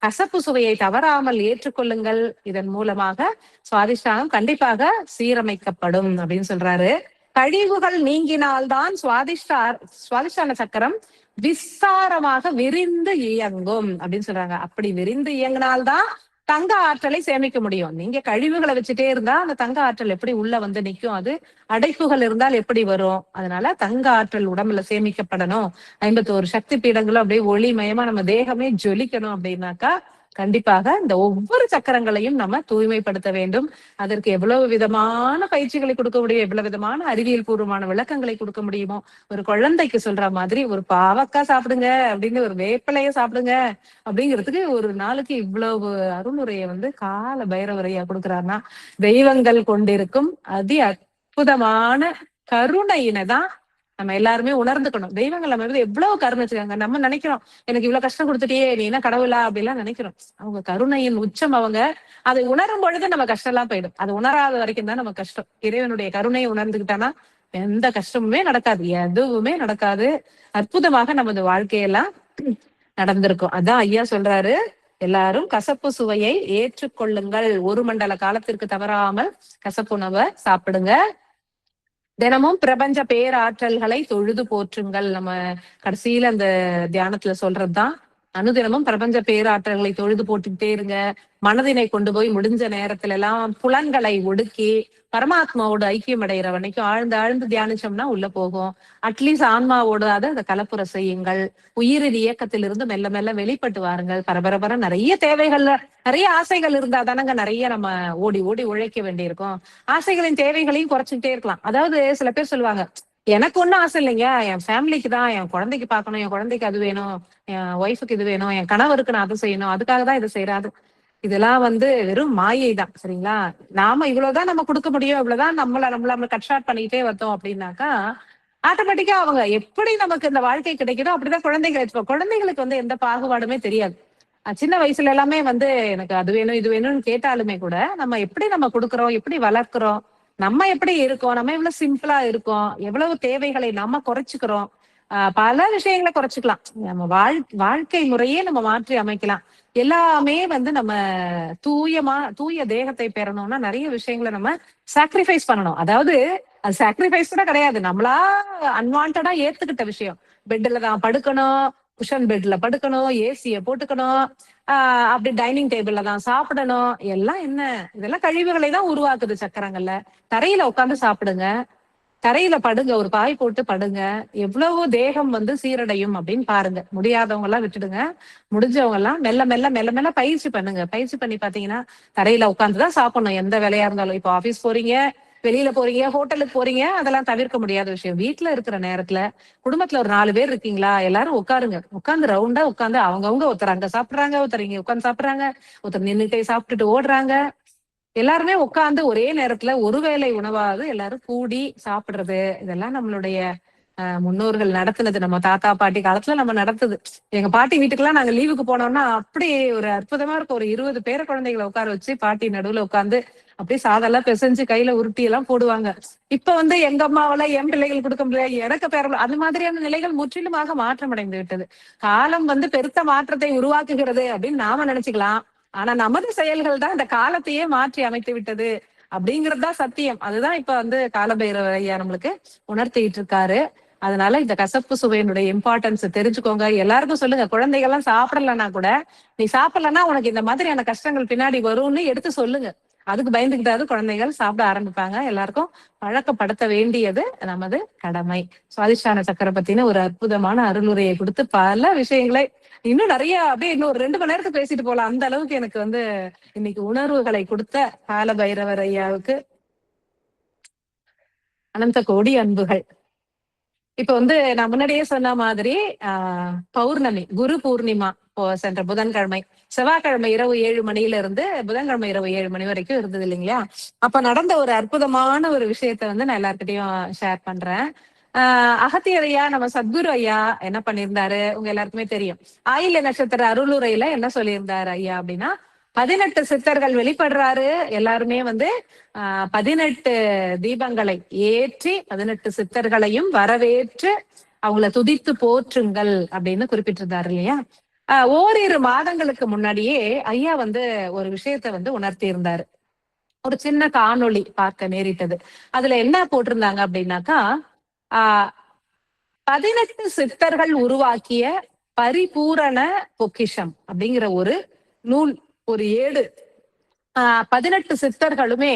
கசப்பு சுவையை தவறாமல் ஏற்றுக்கொள்ளுங்கள். இதன் மூலமாக சுவாதிஷ்டானம் கண்டிப்பாக சீரமைக்கப்படும் அப்படின்னு சொல்றாரு. கழிவுகள் நீங்கினால்தான் சுவாதிஷ்டான சக்கரம் விஸ்தாரமாக விரிந்து இயங்கும் அப்படின்னு சொல்றாங்க. அப்படி விரிந்து இயங்கினால்தான் தங்க ஆற்றலை சேமிக்க முடியும். நீங்க கழிவுகளை வச்சுட்டே இருந்தா அந்த தங்க ஆற்றல் எப்படி உள்ள வந்து நிக்கும்? அது அடைப்புகள் இருந்தால் எப்படி வரும்? அதனால தங்க ஆற்றல் உடம்புல சேமிக்கப்படணும். 51 சக்தி பீடங்களும் அப்படியே ஒளிமயமா நம்ம தேகமே ஜொலிக்கணும் அப்படின்னாக்கா கண்டிப்பாக இந்த ஒவ்வொரு சக்கரங்களையும் நம்ம தூய்மைப்படுத்த வேண்டும். அதற்கு எவ்வளவு விதமான பயிற்சிகளை கொடுக்க முடியும், எவ்வளவு விதமான அறிவியல் பூர்வமான விளக்கங்களை கொடுக்க முடியுமோ. ஒரு குழந்தைக்கு சொல்ற மாதிரி ஒரு பாவக்காய் சாப்பிடுங்க அப்படின்னு, ஒரு வேப்பிலைய சாப்பிடுங்க அப்படிங்கிறதுக்கு ஒரு நாளுக்கு இவ்வளவு அருளுரையை வந்து கால பைரவரையா கொடுக்குறாருன்னா, தெய்வங்கள் கொண்டிருக்கும் அதி அற்புதமான கருணையினை தான் நம்ம எல்லாருமே உணர்ந்துக்கணும். தெய்வங்கள் நம்ம வந்து எவ்வளவு கருணை வச்சுக்காங்க. நம்ம நினைக்கிறோம் எனக்கு இவ்வளவு கஷ்டம் கொடுத்துட்டியே, நீ என்ன கடவுளா அப்படிலாம் நினைக்கிறோம். அவங்க கருணையின் உச்சம். அவங்க அதை உணரும் பொழுது நம்ம கஷ்டம் எல்லாம் போயிடும். அது உணராத வரைக்கும் தான் நம்ம கஷ்டம். இறைவனுடைய கருணையை உணர்ந்துகிட்டானா எந்த கஷ்டமுமே நடக்காது, எதுவுமே நடக்காது. அற்புதமாக நமது வாழ்க்கையெல்லாம் நடந்திருக்கும். அதான் ஐயா சொல்றாரு, எல்லாரும் கசப்பு சுவையை ஏற்றுக்கொள்ளுங்கள். 1 மண்டல காலத்திற்கு தவறாமல் கசப்புணவை சாப்பிடுங்க. தினமும் பிரபஞ்ச பேராற்றல்களை தொழுது போற்றுங்கள். நம்ம கடைசியில அந்த தியானத்துல சொல்றதுதான். அனுதினமும் பிரபஞ்ச பேராற்றல்களை தொழுது போட்டுக்கிட்டே இருங்க. மனதினை கொண்டு போய் முடிஞ்ச நேரத்துல எல்லாம் புலன்களை ஒடுக்கி பரமாத்மாவோட ஐக்கியம் அடைகிற வரைக்கும் ஆழ்ந்து ஆழ்ந்து தியானிச்சோம்னா உள்ள போகும். அட்லீஸ்ட் ஆன்மாவோட அதை கலப்புற செய்யுங்கள். உயிரின் இயக்கத்திலிருந்து மெல்ல மெல்ல வெளிப்பட்டு வாருங்கள். பரபரப்பர நிறைய தேவைகள்ல நிறைய ஆசைகள் இருந்தா தானங்க நிறைய நம்ம ஓடி ஓடி உழைக்க வேண்டியிருக்கும். ஆசைகளின் தேவைகளையும் குறைச்சிக்கிட்டே இருக்கலாம். அதாவது சில பேர் சொல்லுவாங்க, எனக்கு ஒண்ணும் ஆசை இல்லைங்க, என் ஃபேமிலிக்கு தான், என் குழந்தைக்கு பார்க்கணும், என் குழந்தைக்கு அது வேணும், என் ஒய்ஃபுக்கு இது வேணும், என் கணவருக்கு நான் அதை செய்யணும், அதுக்காக தான் இதை செய்யறாது. இதெல்லாம் வந்து வெறும் மாயை தான். சரிங்களா? நாம இவ்வளவுதான் நம்ம கொடுக்க முடியும், இவ்வளவுதான் நம்மள கட் ஷார்ட் பண்ணிக்கிட்டே வந்தோம் அப்படின்னாக்கா ஆட்டோமேட்டிக்கா அவங்க எப்படி நமக்கு இந்த வாழ்க்கை கிடைக்குதோ அப்படிதான் குழந்தைகள் வச்சுக்கோ. குழந்தைகளுக்கு வந்து எந்த பாகுபாடுமே தெரியாது. சின்ன வயசுல எல்லாமே வந்து எனக்கு அது வேணும் இது வேணும்னு கேட்டாலுமே கூட நம்ம எப்படி நம்ம கொடுக்குறோம், எப்படி வளர்க்கிறோம், நம்ம எப்படி இருக்கோம், நம்ம எவ்வளவு சிம்பிளா இருக்கோம், எவ்வளவு தேவைகளை நம்ம குறைச்சுக்கிறோம், பல விஷயங்களை குறைச்சிக்கலாம். நம்ம வாழ்க்கை முறையே நம்ம மாற்றி அமைக்கலாம். எல்லாமே வந்து நம்ம தூய தேகத்தை பெறணும்னா நிறைய விஷயங்களை நம்ம சாக்ரிஃபைஸ் பண்ணணும். அதாவது அது சாக்ரிஃபைஸ் கூட கிடையாது, நம்மளா அன்வான்டா ஏத்துக்கிட்ட விஷயம். பெட்ல தான் படுக்கணும், குஷன் பெட்ல படுக்கணும், ஏசிய போட்டுக்கணும், அப்படி டைனிங் டேபிள்ல தான் சாப்பிடணும். எல்லாம் என்ன, இதெல்லாம் கழிவுகளை தான் உருவாக்குது சக்கரங்கள்ல. தரையில உட்காந்து சாப்பிடுங்க, தரையில படுங்க, ஒரு பாய் போட்டு படுங்க, எவ்வளவு தேகம் வந்து சீரடையும் அப்படின்னு பாருங்க. முடியாதவங்க எல்லாம் விட்டுடுங்க, முடிஞ்சவங்க எல்லாம் மெல்ல மெல்ல மெல்ல மெல்ல பயிற்சி பண்ணுங்க. பயிற்சி பண்ணி பாத்தீங்கன்னா தரையில உட்காந்துதான் சாப்பிடணும் எந்த வேலையா இருந்தாலும். இப்போ ஆபீஸ் போறீங்க, வெளியில போறீங்க, ஹோட்டலுக்கு போறீங்க, அதெல்லாம் தவிர்க்க முடியாத விஷயம். வீட்டுல இருக்கிற நேரத்துல குடும்பத்துல ஒரு 4 பேர் இருக்கீங்களா, எல்லாரும் உட்காருங்க. உட்காந்து ரவுண்டா உட்காந்து அவங்கவுங்க, ஒருத்தர் அங்க சாப்பிடுறாங்க, ஒருத்தர் இங்க உட்காந்து சாப்பிடுறாங்க, ஒருத்தர் நின்னுட்டே சாப்பிட்டுட்டு ஓடுறாங்க. எல்லாருமே உட்கார்ந்து ஒரே நேரத்துல ஒருவேளை உணவாவது எல்லாரும் கூடி சாப்பிடுறது, இதெல்லாம் நம்மளுடைய முன்னோர்கள் நடத்துனது. நம்ம தாத்தா பாட்டி காலத்துல நம்ம நடத்துது. எங்க பாட்டி வீட்டுக்கெல்லாம் நாங்க லீவுக்கு போனோம்னா அப்படி ஒரு அற்புதமா இருக்கும். ஒரு 20 பேர குழந்தைகளை உட்கார வச்சு பாட்டி நடுவுல உட்காந்து அப்படியே சாதெல்லாம் பிசைஞ்சு கையில உருட்டி எல்லாம் போடுவாங்க. இப்ப வந்து எங்க அம்மாவெல்லாம் என் பிள்ளைகள் கொடுக்க முடியாது, எனக்கு பேர அது மாதிரியான நிலைகள் முற்றிலுமாக மாற்றம் அடைந்து விட்டது. காலம் வந்து பெருத்த மாற்றத்தை உருவாக்குகிறது அப்படின்னு நாம நினைச்சுக்கலாம். ஆனா நமது செயல்கள் தான் இந்த காலத்தையே மாற்றி அமைத்து விட்டது அப்படிங்கறதுதான் சத்தியம். அதுதான் இப்ப வந்து காலபைரவர் ஐயா நம்மளுக்கு உணர்த்திட்டு இருக்காரு. அதனால இந்த கசப்பு சுவையினுடைய இம்பார்ட்டன்ஸ் தெரிஞ்சுக்கோங்க. எல்லாருக்கும் சொல்லுங்க, குழந்தைகள் எல்லாம் சாப்பிடலன்னா கூட, நீ சாப்பிடலன்னா உனக்கு இந்த மாதிரியான கஷ்டங்கள் பின்னாடி வரும்னு எடுத்து சொல்லுங்க. அதுக்கு பயந்துகிட்டாவது குழந்தைகள் சாப்பிட ஆரம்பிப்பாங்க. எல்லாருக்கும் பழக்கப்படுத்த வேண்டியது நமது கடமை. சுவாதிஷ்டான சக்கரை பத்தின ஒரு அற்புதமான அருளுரையை கொடுத்து பல விஷயங்களை இன்னும் நிறைய அப்படியே இன்னும் ஒரு 2 மணி நேரத்துக்கு பேசிட்டு போலாம். அந்த அளவுக்கு எனக்கு வந்து இன்னைக்கு உணர்வுகளை கொடுத்த கால பைரவர் ஐயாவுக்கு அனந்த கோடி அன்புகள். இப்ப வந்து நான் முன்னாடியே சொன்ன மாதிரி பௌர்ணமி, குரு பூர்ணிமா சென்ற புதன்கிழமை, செவ்வாய்க்கிழமை இரவு 7 மணியில இருந்து புதன்கிழமை இரவு 7 மணி வரைக்கும் இருந்தது இல்லைங்களா? அப்ப நடந்த ஒரு அற்புதமான ஒரு விஷயத்த வந்து நான் எல்லார்கிட்டையும் ஷேர் பண்றேன். அகத்தியர் ஐயா, நம்ம சத்குரு ஐயா என்ன பண்ணியிருந்தாரு உங்க எல்லாருக்குமே தெரியும். ஆயில்ய நட்சத்திர அருளுரையில என்ன சொல்லியிருந்தாரு ஐயா அப்படின்னா, 18 சித்தர்கள் வெளிப்படுறாரு. எல்லாருமே வந்து 18 தீபங்களை ஏற்றி 18 சித்தர்களையும் வரவேற்று அவங்கள துதித்து போற்றுங்கள் அப்படின்னு குறிப்பிட்டிருந்தாரு இல்லையா. ஓரிரு மாதங்களுக்கு முன்னாடியே ஐயா வந்து ஒரு விஷயத்த வந்து உணர்த்தி இருந்தாரு. ஒரு சின்ன காணொளி பார்க்க நேரிட்டது. அதுல என்ன போட்டிருந்தாங்க அப்படின்னாக்கா, ஆஹ் 18 சித்தர்கள் உருவாக்கிய பரிபூரண பொக்கிஷம் அப்படிங்கிற ஒரு நூல், ஒரு ஏடு. 18 சித்தர்களுமே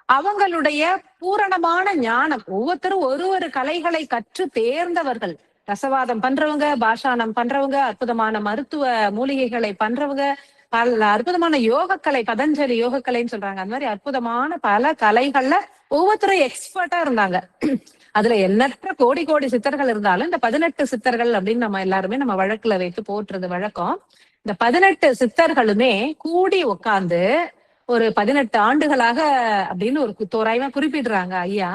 அவங்களுடைய பூரணமான ஞானம், ஒவ்வொருத்தரும் ஒரு ஒரு கலைகளை கற்று தேர்ந்தவர்கள். ரசவாதம் பண்றவங்க, பாஷாணம் பண்றவங்க, அற்புதமான மருத்துவ மூலிகைகளை பண்றவங்க, பல அற்புதமான யோகக்கலை, பதஞ்சலி யோகக்கலைன்னு சொல்றாங்க. அந்த மாதிரி அற்புதமான பல கலைகள்ல ஒவ்வொருத்தரும் எக்ஸ்பர்ட்டா இருந்தாங்க. அதுல எண்ணற்ற கோடி கோடி சித்தர்கள் இருந்தாலும் இந்த 18 சித்தர்கள் அப்படின்னு நம்ம எல்லாருமே நம்ம வழக்குல வைத்து போற்றுறது வழக்கம். இந்த 18 சித்தர்களுமே கூடி உட்கார்ந்து ஒரு 18 ஆண்டுகளாக அப்படின்னு ஒரு தோராயமா குறிப்பிடுறாங்க ஐயா.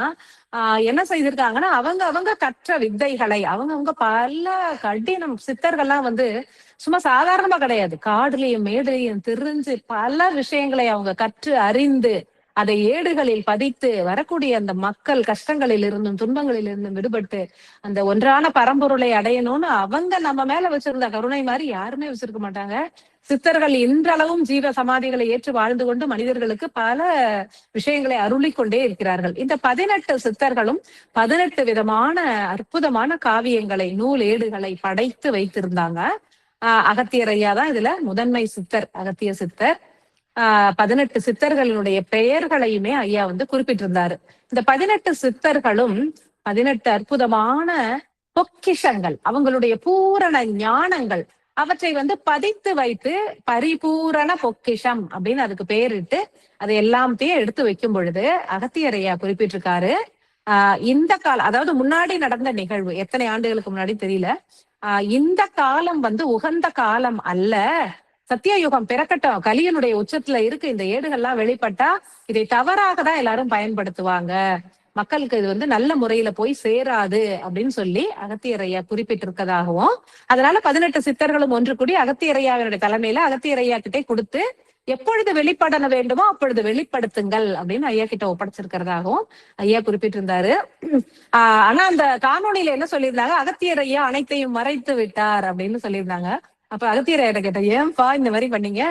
என்ன செய்திருக்காங்கன்னா, அவங்க கற்ற வித்தைகளை அவங்க பல கடினம், சித்தர்கள்லாம் வந்து சும்மா சாதாரணமா கிடையாது. காடுலையும் மேடுலையும் திரிஞ்சு பல விஷயங்களை அவங்க கற்று அறிந்து அதை ஏடுகளில் பதித்து வரக்கூடிய அந்த மக்கள் கஷ்டங்களில் இருந்தும் துன்பங்களில் இருந்தும் விடுபட்டு அந்த ஒன்றான பரம்பொருளை அடையணும்னு அவங்க நம்ம மேல வச்சிருந்த கருணை மாதிரி யாருமே வச்சிருக்க மாட்டாங்க. சித்தர்கள் இன்றளவும் ஜீவ சமாதிகளை ஏற்று வாழ்ந்து கொண்டு மனிதர்களுக்கு பல விஷயங்களை அருளி கொண்டே இருக்கிறார்கள். இந்த 18 சித்தர்களும் 18 விதமான அற்புதமான காவியங்களை, நூல் ஏடுகளை படைத்து வைத்திருந்தாங்க. அகத்தியர் ஐயா தான் இதுல முதன்மை சித்தர், அகத்திய சித்தர். 18 சித்தர்களினுடைய பெயர்களையுமே ஐயா வந்து குறிப்பிட்டிருந்தாரு. இந்த 18 சித்தர்களும் 18 அற்புதமான பொக்கிஷங்கள், அவங்களுடைய பூரண ஞானங்கள், அவற்றை வந்து பதித்து வைத்து பரிபூரண பொக்கிஷம் அப்படின்னு அதுக்கு பேரிட்டு அதை எல்லாத்தையும் எடுத்து வைக்கும் பொழுது அகத்தியர் ஐயா குறிப்பிட்டிருக்காரு. இந்த காலம், அதாவது முன்னாடி நடந்த நிகழ்வு, எத்தனை ஆண்டுகளுக்கு முன்னாடி தெரியல. இந்த காலம் வந்து உகந்த காலம் அல்ல. சத்தியயுகம் பிறக்கட்டும், கலியனுடைய உச்சத்துல இருக்கு, இந்த ஏடுகள்லாம் வெளிப்பட்டா இதை தவறாக தான் எல்லாரும் பயன்படுத்துவாங்க, மக்களுக்கு இது வந்து நல்ல முறையில போய் சேராது அப்படின்னு சொல்லி அகத்தியர் ஐயா குறிப்பிட்டிருக்கதாகவும், அதனால 18 சித்தர்களும் ஒன்று கூடி அகத்தியர் ஐயாவினுடைய தலைமையில அகத்தியர் ஐயா கிட்டே கொடுத்து எப்பொழுது வெளிப்பட வேண்டுமோ அப்பொழுது வெளிப்படுத்துங்கள் அப்படின்னு ஐயா கிட்ட ஒப்படைச்சிருக்கிறதாகவும் ஐயா குறிப்பிட்டிருந்தாரு. ஆனா அந்த காணொலியில என்ன சொல்லியிருந்தாங்க, அகத்தியர் ஐயா அனைத்தையும் மறைத்து விட்டார் அப்படின்னு சொல்லியிருந்தாங்க. அப்ப அகத்தியர் ஐயா கேட்டேன், ஏன்பா இந்த மாதிரி பண்ணீங்க,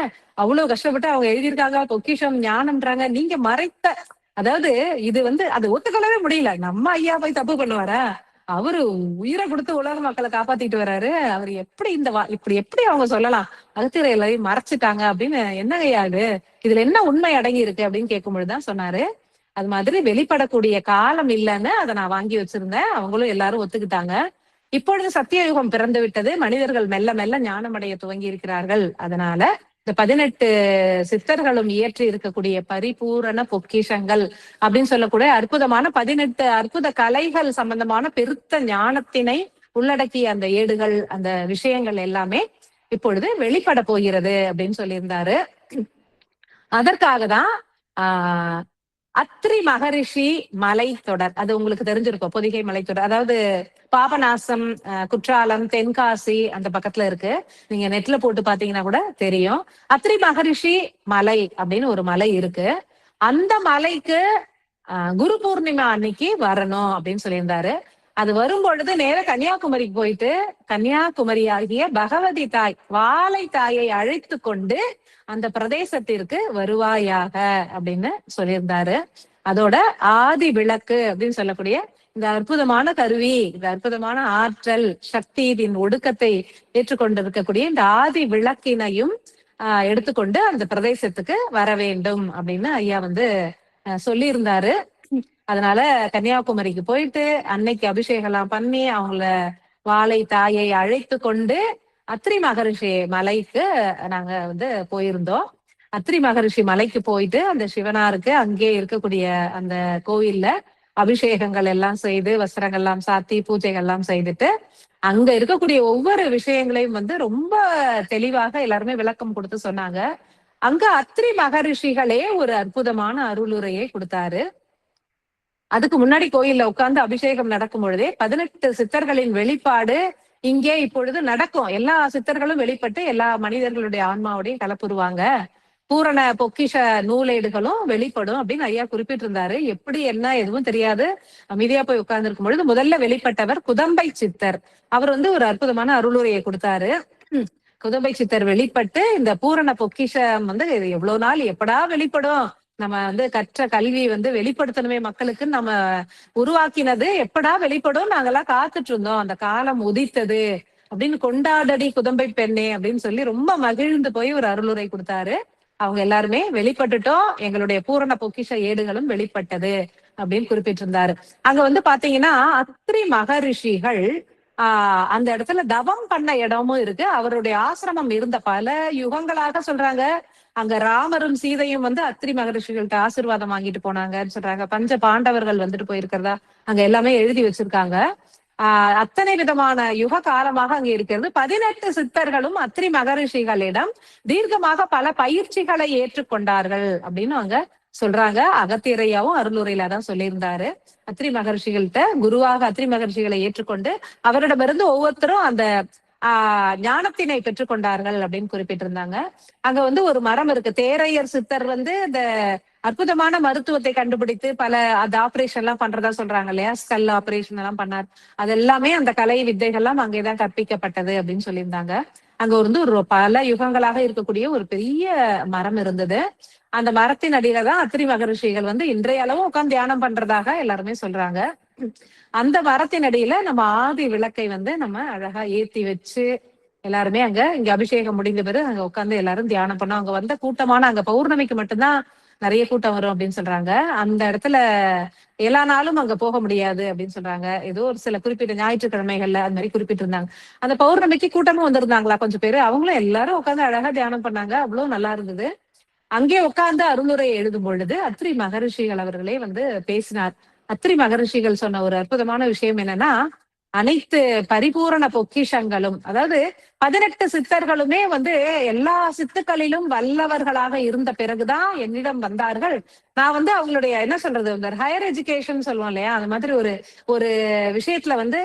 அவ்வளவு கஷ்டப்பட்டு அவங்க எழுதியிருக்காங்க, பொக்கிஷம் ஞானம்ன்றாங்க, நீங்க மறைத்த, அதாவது இது வந்து அது ஒத்துக்கொள்ளவே முடியல. நம்ம ஐயா போய் தப்பு பண்ணுவாரா? அவரு உயிரை கொடுத்து உலக மக்களை காப்பாத்திட்டு வர்றாரு, அவர் எப்படி இப்படி எப்படி அவங்க சொல்லலாம் அகத்தியர் எல்லாரையும் மறைச்சிட்டாங்க அப்படின்னு? என்ன ஐயா இதுல என்ன உண்மை அடங்கி இருக்கு அப்படின்னு கேட்கும் பொழுதுதான் சொன்னாரு, அது மாதிரி வெளிப்படக்கூடிய காலம் இல்லைன்னு அதை நான் வாங்கி வச்சிருந்தேன், அவங்களும் எல்லாரும் ஒத்துக்கிட்டாங்க. இப்பொழுது சத்தியயுகம் பிறந்து விட்டது, மனிதர்கள் மெல்ல மெல்ல ஞானமடைய துவங்கி இருக்கிறார்கள். அதனால இந்த 18 சித்தர்களும் இயற்றி இருக்கக்கூடிய பரிபூரண பொக்கிஷங்கள் அப்படின்னு சொல்லக்கூடிய அற்புதமான 18 அற்புத கலைகள் சம்பந்தமான பெருத்த ஞானத்தினை உள்ளடக்கிய அந்த ஏடுகள், அந்த விஷயங்கள் எல்லாமே இப்பொழுது வெளிப்பட போகிறது அப்படின்னு சொல்லியிருந்தாரு. அதற்காக தான் அத்ரி மகரிஷி மலைத்தொடர், அது உங்களுக்கு தெரிஞ்சிருக்கும், பொதிகை மலைத்தொடர், அதாவது பாபநாசம், குற்றாலம், தென்காசி அந்த பக்கத்துல இருக்கு. நீங்க நெட்ல போட்டு பாத்தீங்கன்னா கூட தெரியும். அத்ரி மகரிஷி மலை அப்படின்னு ஒரு மலை இருக்கு. அந்த மலைக்கு குரு பூர்ணிமா அன்னைக்கு வரணும் அப்படின்னு சொல்லியிருந்தாரு. அது வரும் பொழுது நேர கன்னியாகுமரிக்கு போயிட்டு கன்னியாகுமரி ஆகிய பகவதி தாய், வாழை தாயை அழைத்து கொண்டு அந்த பிரதேசத்திற்கு வருவாயாக அப்படின்னு சொல்லியிருந்தாரு. அதோட ஆதி விளக்கு அப்படின்னு சொல்லக்கூடிய இந்த அற்புதமான கருவி, இந்த அற்புதமான ஆற்றல் சக்தி, இதன் ஒடுக்கத்தை ஏற்றுக்கொண்டிருக்கக்கூடிய இந்த ஆதி விளக்கினையும் எடுத்துக்கொண்டு அந்த பிரதேசத்துக்கு வர வேண்டும் அப்படின்னு ஐயா வந்து சொல்லி இருந்தாரு. அதனால கன்னியாகுமரிக்கு போயிட்டு அன்னைக்கு அபிஷேகம் எல்லாம் பண்ணி அவங்கள வாழை தாயை அழைத்து கொண்டு அத்ரி மகரிஷி மலைக்கு நாங்க வந்து போயிருந்தோம். அத்ரி மகரிஷி மலைக்கு போயிட்டு அந்த சிவனாருக்கு அங்கே இருக்கக்கூடிய அந்த கோவில்ல அபிஷேகங்கள் எல்லாம் செய்து, வஸ்திரங்கள் எல்லாம் சாத்தி, பூஜைகள் எல்லாம் செய்துட்டு அங்க இருக்கக்கூடிய ஒவ்வொரு விஷயங்களையும் வந்து ரொம்ப தெளிவாக எல்லாருமே விளக்கம் கொடுத்து சொன்னாங்க. அங்க அத்ரி மகரிஷிகளே ஒரு அற்புதமான அருளுரையை கொடுத்தாரு. அதுக்கு முன்னாடி கோயில்ல உட்கார்ந்து அபிஷேகம் நடக்கும் பொழுதே 18 சித்தர்களின் வெளிப்பாடு இங்கே இப்பொழுது நடக்கும். எல்லா சித்தர்களும் வெளிப்பட்டு எல்லா மனிதர்களுடைய ஆன்மாவோடையும் கலப்புருவாங்க. பூரண பொக்கிஷ நூலேடுகளும் வெளிப்படும் அப்படின்னு ஐயா குறிப்பிட்டிருந்தாரு. எப்படி என்ன எதுவும் தெரியாது, அமைதியா போய் உட்கார்ந்து இருக்கும் பொழுது முதல்ல வெளிப்பட்டவர் குதம்பை சித்தர். அவர் வந்து ஒரு அற்புதமான அருளுரையை கொடுத்தாரு. குதம்பை சித்தர் வெளிப்பட்டு இந்த பூரண பொக்கிஷம் வந்து எவ்வளவு நாள் எப்படா வெளிப்படும், நம்ம வந்து கற்ற கல்வி வந்து வெளிப்படுத்தணுமே மக்களுக்கு நம்ம உருவாக்கினது எப்படா வெளிப்படும், நாங்கெல்லாம் காத்துட்டு இருந்தோம், அந்த காலம் உதித்தது அப்படின்னு கொண்டாடடி குதம்பை பெண்ணே அப்படின்னு சொல்லி ரொம்ப மகிழ்ந்து போய் ஒரு அருளுரை கொடுத்தாரு. அவங்க எல்லாருமே வெளிப்பட்டுட்டோம், எங்களுடைய பூரண பொக்கிஷ ஏடுகளும் வெளிப்பட்டது அப்படின்னு குறிப்பிட்டிருந்தாரு. அங்க வந்து பாத்தீங்கன்னா அத்திரி மகரிஷிகள் அந்த இடத்துல தவம் பண்ண இடமும் இருக்கு. அவருடைய ஆசிரமம் இருந்த பல யுகங்களாக சொல்றாங்க. அங்க ராமரும் சீதையும் வந்து அத்திரி மகரிஷிகள்கிட்ட ஆசீர்வாதம் வாங்கிட்டு போனாங்கன்னு சொல்றாங்க. பஞ்ச பாண்டவர்கள் வந்துட்டு போயிருக்கிறதா அங்க எல்லாமே எழுதி வச்சிருக்காங்க. அத்தனை விதமான யுக காலமாக அங்க இருக்கிறது. 18 சித்தர்களும் அத்திரி மகரிஷிகளிடம் தீர்க்கமாக பல பயிற்சிகளை ஏற்றுக்கொண்டார்கள் அப்படின்னு அங்க சொல்றாங்க. அகத்தியரையாவும் அருளுரையில தான் சொல்லியிருந்தாரு. அத்திரி மகர்ஷிகள்கிட்ட குருவாக அத்திரி மகர்ஷிகளை ஏற்றுக்கொண்டு அவரிடமிருந்து ஒவ்வொருத்தரும் அந்த ஞானத்தினை பெற்றுக்கொண்டார்கள் அப்படின்னு குறிப்பிட்டிருந்தாங்க. அங்க வந்து ஒரு மரம் இருக்கு. தேரையர் சித்தர் வந்து இந்த அற்புதமான மருத்துவத்தை கண்டுபிடித்து பல அந்த ஆபரேஷன் எல்லாம் பண்றதா சொல்றாங்க இல்லையா, ஸ்கல் ஆபரேஷன் எல்லாம் பண்ணார். அது எல்லாமே அந்த கலை வித்தைகள்லாம் அங்கேதான் கற்பிக்கப்பட்டது அப்படின்னு சொல்லியிருந்தாங்க. அங்க வந்து ஒரு பல யுகங்களாக இருக்கக்கூடிய ஒரு பெரிய மரம் இருந்தது. அந்த மரத்தின் அடியில தான் அத்திரி மகரிஷிகள் வந்து இன்றைய அளவும் உட்கார்ந்து தியானம் பண்றதாக எல்லாருமே சொல்றாங்க. அந்த மரத்தின் அடியில நம்ம ஆதி விளக்கை வந்து நம்ம அழகா ஏத்தி வச்சு எல்லாருமே இங்க அபிஷேகம் முடிந்த பிறகு அங்க உட்கார்ந்து எல்லாரும் தியானம் பண்ணோம். அங்க வந்த கூட்டமான அங்க பௌர்ணமிக்கு மட்டும்தான் நிறைய கூட்டம் வரும் அப்படின்னு சொல்றாங்க. அந்த இடத்துல எல்லா நாளும் அங்க போக முடியாது அப்படின்னு சொல்றாங்க. ஏதோ ஒரு சில குறிப்பிட்ட ஞாயிற்றுக்கிழமைகள்ல அது மாதிரி குறிப்பிட்டு இருந்தாங்க. அந்த பௌர்ணமிக்கு கூட்டமும் வந்திருந்தாங்களா கொஞ்சம் பேரு. அவங்களும் எல்லாரும் உட்காந்து அழகா தியானம் பண்ணாங்க. அவ்வளவு நல்லா இருந்தது. அங்கே உட்கார்ந்து அருளுரை எழுதும் பொழுது அத்திரி மகரிஷிகள் அவர்களே வந்து பேசினார். அத்திரி மகரிஷிகள் சொன்ன ஒரு அற்புதமான விஷயம் என்னன்னா, அனைத்து பரிபூரண பொக்கிஷங்களும், அதாவது 18 சித்தர்களுமே வந்து எல்லா சித்துக்களிலும் வல்லவர்களாக இருந்த பிறகுதான் என்னிடம் வந்தார்கள். நான் வந்து அவங்களுடைய என்ன சொல்றது, இந்த ஹையர் எஜுகேஷன் சொல்லுவோம் இல்லையா, அந்த மாதிரி ஒரு விஷயத்துல வந்து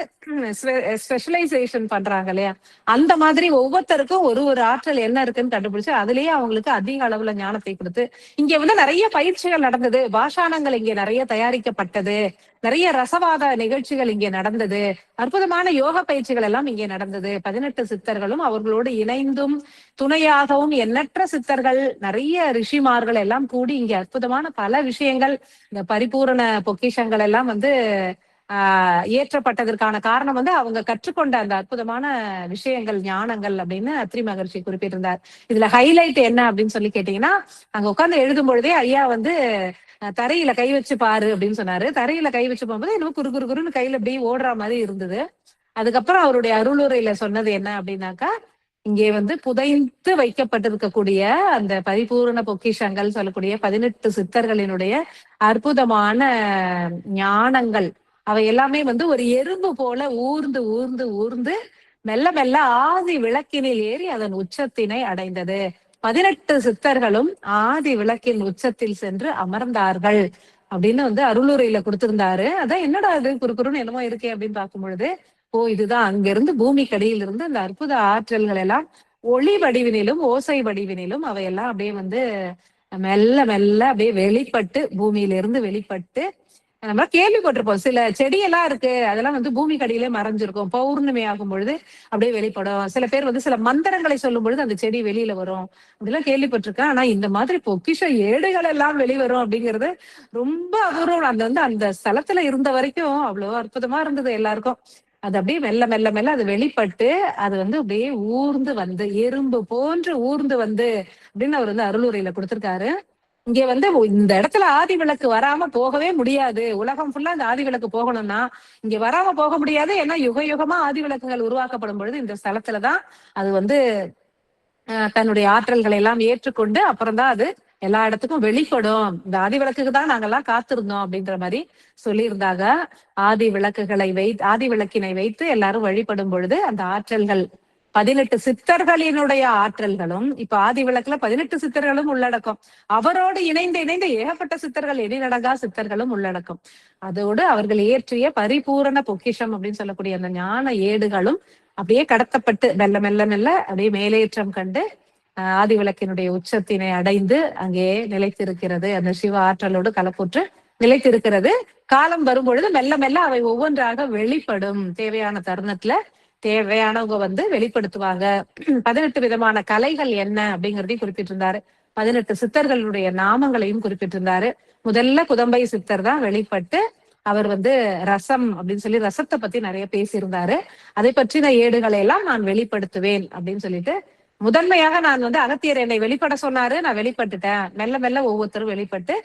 ஸ்பெஷலைசேஷன் பண்றாங்க இல்லையா, அந்த மாதிரி ஒவ்வொருத்தருக்கும் ஒரு ஆற்றல் என்ன இருக்குன்னு கண்டுபிடிச்சு அதுலயே அவங்களுக்கு அதிக அளவுல ஞானத்தை கொடுத்து இங்க வந்து நிறைய பயிற்சிகள் நடந்தது. பாஷாணங்கள் இங்கே நிறைய தயாரிக்கப்பட்டது. நிறைய ரசவாத நிகழ்ச்சிகள் இங்கே நடந்தது. அற்புதமான யோக பயிற்சிகள் எல்லாம் இங்கே நடந்தது. 18 சித்தர்களும் அவர்களோடு இணைந்தும் துணையாகவும் எண்ணற்ற சித்தர்கள், நிறைய ரிஷிமார்கள் எல்லாம் கூடி இங்கே அற்புதமான பல விஷயங்கள், இந்த பரிபூரண பொக்கிஷங்கள் எல்லாம் வந்து ஏற்றப்பட்டதற்கான காரணம் வந்து அவங்க கற்றுக்கொண்ட அந்த அற்புதமான விஷயங்கள், ஞானங்கள் அப்படின்னு அத்ரி மகர்ஷி குறிப்பிட்டிருந்தார். இதுல ஹைலைட் என்ன அப்படின்னு சொல்லி கேட்டீங்கன்னா, அங்க உட்கார்ந்து எழுதும் பொழுதே ஐயா வந்து தரையில கை வச்சு பாரு அப்படின்னு சொன்னாரு. தரையில கை வச்சு போகும்போது இன்னும் குறுன்னு கையில அப்படியே ஓடுற மாதிரி இருந்தது. அதுக்கப்புறம் அவருடைய அருளுரையில சொன்னது என்ன அப்படின்னாக்கா, இங்கே வந்து புதைந்து வைக்கப்பட்டிருக்கக்கூடிய அந்த பரிபூரண பொக்கிஷங்கள் சொல்லக்கூடிய 18 சித்தர்களினுடைய அற்புதமான ஞானங்கள், அவை எல்லாமே வந்து ஒரு எறும்பு போல ஊர்ந்து ஊர்ந்து ஊர்ந்து மெல்ல மெல்ல ஆதி விளக்கினில் ஏறி அதன் உச்சத்தினை அடைந்தது. 18 சித்தர்களும் ஆதி விளக்கின் உச்சத்தில் சென்று அமர்ந்தார்கள் அப்படின்னு வந்து அருளுரையில கொடுத்திருந்தாரு. அதான் என்னடா இது குறுக்குறுன்னு என்னமோ இருக்கே அப்படின்னு பார்க்கும் பொழுது, ஓ இதுதான் அங்கிருந்து பூமிக்கடியில் இருந்து அந்த அற்புத ஆற்றல்கள் எல்லாம் ஒளி வடிவினிலும் ஓசை வடிவினிலும் அவையெல்லாம் அப்படியே வந்து மெல்ல மெல்ல அப்படியே வெளிப்பட்டு பூமியிலிருந்து வெளிப்பட்டு, நம்ம கேள்விப்பட்டிருப்போம் சில செடியெல்லாம் இருக்கு, அதெல்லாம் வந்து பூமிக்கு அடியிலே மறைஞ்சிருக்கும். பௌர்ணமி ஆகும் பொழுது அப்படியே வெளிப்படும். சில பேர் வந்து சில மந்திரங்களை சொல்லும் பொழுது அந்த செடி வெளியில வரும் அப்படிலாம் கேள்விப்பட்டிருக்கேன். ஆனா இந்த மாதிரி பொக்கிஷ ஏடுகள் எல்லாம் வெளிவரும் அப்படிங்கிறது ரொம்ப அபூர்வம். அந்த வந்து அந்த ஸ்தலத்துல இருந்த வரைக்கும் அவ்வளவு அற்புதமா இருந்தது எல்லாருக்கும். அது அப்படியே மெல்ல மெல்ல மெல்ல அது வெளிப்பட்டு அது வந்து அப்படியே ஊர்ந்து வந்து எறும்பு போன்று ஊர்ந்து வந்து அப்படின்னு அவர் வந்து அருளுரையில கொடுத்திருக்காரு. இங்க வந்து இந்த இடத்துல ஆதி விளக்கு வராம போகவே முடியாது. உலகம் ஃபுல்லா இந்த ஆதி விளக்கு போகணும்னா இங்க வராம போக முடியாது. ஏன்னா யுக யுகமா ஆதி விளக்குகள் உருவாக்கப்படும் பொழுது இந்த ஸ்தலத்துலதான் அது வந்து தன்னுடைய ஆற்றல்களை எல்லாம் ஏற்றுக்கொண்டு அப்புறம்தான் அது எல்லா இடத்துக்கும் வெளிப்படும். இந்த ஆதி விளக்குக்கு தான் நாங்கெல்லாம் காத்திருந்தோம் அப்படின்ற மாதிரி சொல்லியிருந்தாங்க. ஆதி விளக்கினை வைத்து எல்லாரும் வழிபடும் பொழுது அந்த ஆற்றல்கள் 18 சித்தர்களினுடைய ஆற்றல்களும், இப்ப ஆதி விளக்குல 18 சித்தர்களும் உள்ளடக்கம். அவரோடு இணைந்து ஏகப்பட்ட சித்தர்கள், எதிரடங்கா சித்தர்களும் உள்ளடக்கம். அதோடு அவர்கள் இயற்றிய பரிபூரண பொக்கிஷம் அப்படின்னு சொல்லக்கூடிய அந்த ஞான ஏடுகளும் அப்படியே கடத்தப்பட்டு மெல்ல மெல்ல மெல்ல அப்படியே மேலேற்றம் கண்டு ஆதி விளக்கினுடைய உச்சத்தினை அடைந்து அங்கே நிலைத்திருக்கிறது. அந்த சிவ ஆற்றலோடு கலப்புற்று நிலைத்திருக்கிறது. காலம் வரும்பொழுது மெல்ல மெல்ல அவை ஒவ்வொன்றாக வெளிப்படும். தேவையான தருணத்துல தேவையானவங்க வெளிப்படுத்துவாங்க. 18 விதமான கலைகள் என்ன அப்படிங்கறதையும் குறிப்பிட்டிருந்தாரு. 18 சித்தர்களுடைய நாமங்களையும் குறிப்பிட்டிருந்தாரு. முதல்ல குதம்பை சித்தர் தான் வெளிப்பட்டு அவர் ரசம் அப்படின்னு சொல்லி ரசத்தை பத்தி நிறைய பேசியிருந்தாரு. அதை பற்றின ஏடுகளை எல்லாம் நான் வெளிப்படுத்துவேன் அப்படின்னு சொல்லிட்டு முதன்மையாக நான் அகத்தியர் என்னை வெளிப்பட சொன்னாரு, நான் வெளிப்பட்டுட்டேன். மெல்ல மெல்ல ஒவ்வொருத்தரும் வெளிப்பட்டு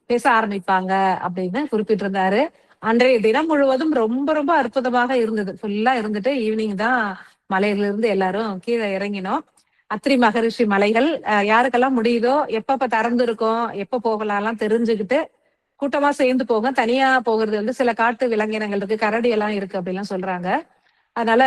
பேச ஆரம்பிப்பாங்க அப்படின்னு குறிப்பிட்டிருந்தாரு. அன்றைய தினம் முழுவதும் ரொம்ப ரொம்ப அற்புதமாக இருந்தது. ஃபுல்லா இருந்துட்டு ஈவினிங் தான் மலையில இருந்து எல்லாரும் கீழே இறங்கினோம். அத்திரி மகரிஷி மலைகள் யாருக்கெல்லாம் முடியுதோ எப்பப்ப திறந்து இருக்கோம், எப்ப போகலாம் தெரிஞ்சுக்கிட்டு கூட்டமா சேர்ந்து போக. தனியா போகிறது சில காட்டு விலங்கினங்கள் இருக்கு, கரடி எல்லாம் இருக்கு அப்படிலாம் சொல்றாங்க. அதனால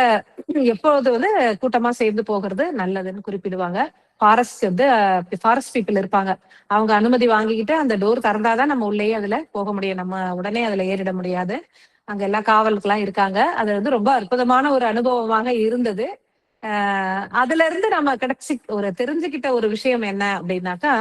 எப்போது கூட்டமா சேர்ந்து போகிறது நல்லதுன்னு குறிப்பிடுவாங்க. ஃபாரஸ்ட் பீப்புள் இருப்பாங்க. அவங்க அனுமதி வாங்கிக்கிட்டு அந்த டோர் திறந்தாதான் நம்ம உள்ளேயே அதுல போக முடியும். நம்ம உடனே அதுல ஏறிட முடியாது. அங்க எல்லாம் காவலுக்கு இருக்காங்க. அது ரொம்ப அற்புதமான ஒரு அனுபவமாக இருந்தது. அதுல இருந்து நம்ம தெரிஞ்சுக்கிட்ட ஒரு விஷயம் என்ன அப்படின்னாக்கா,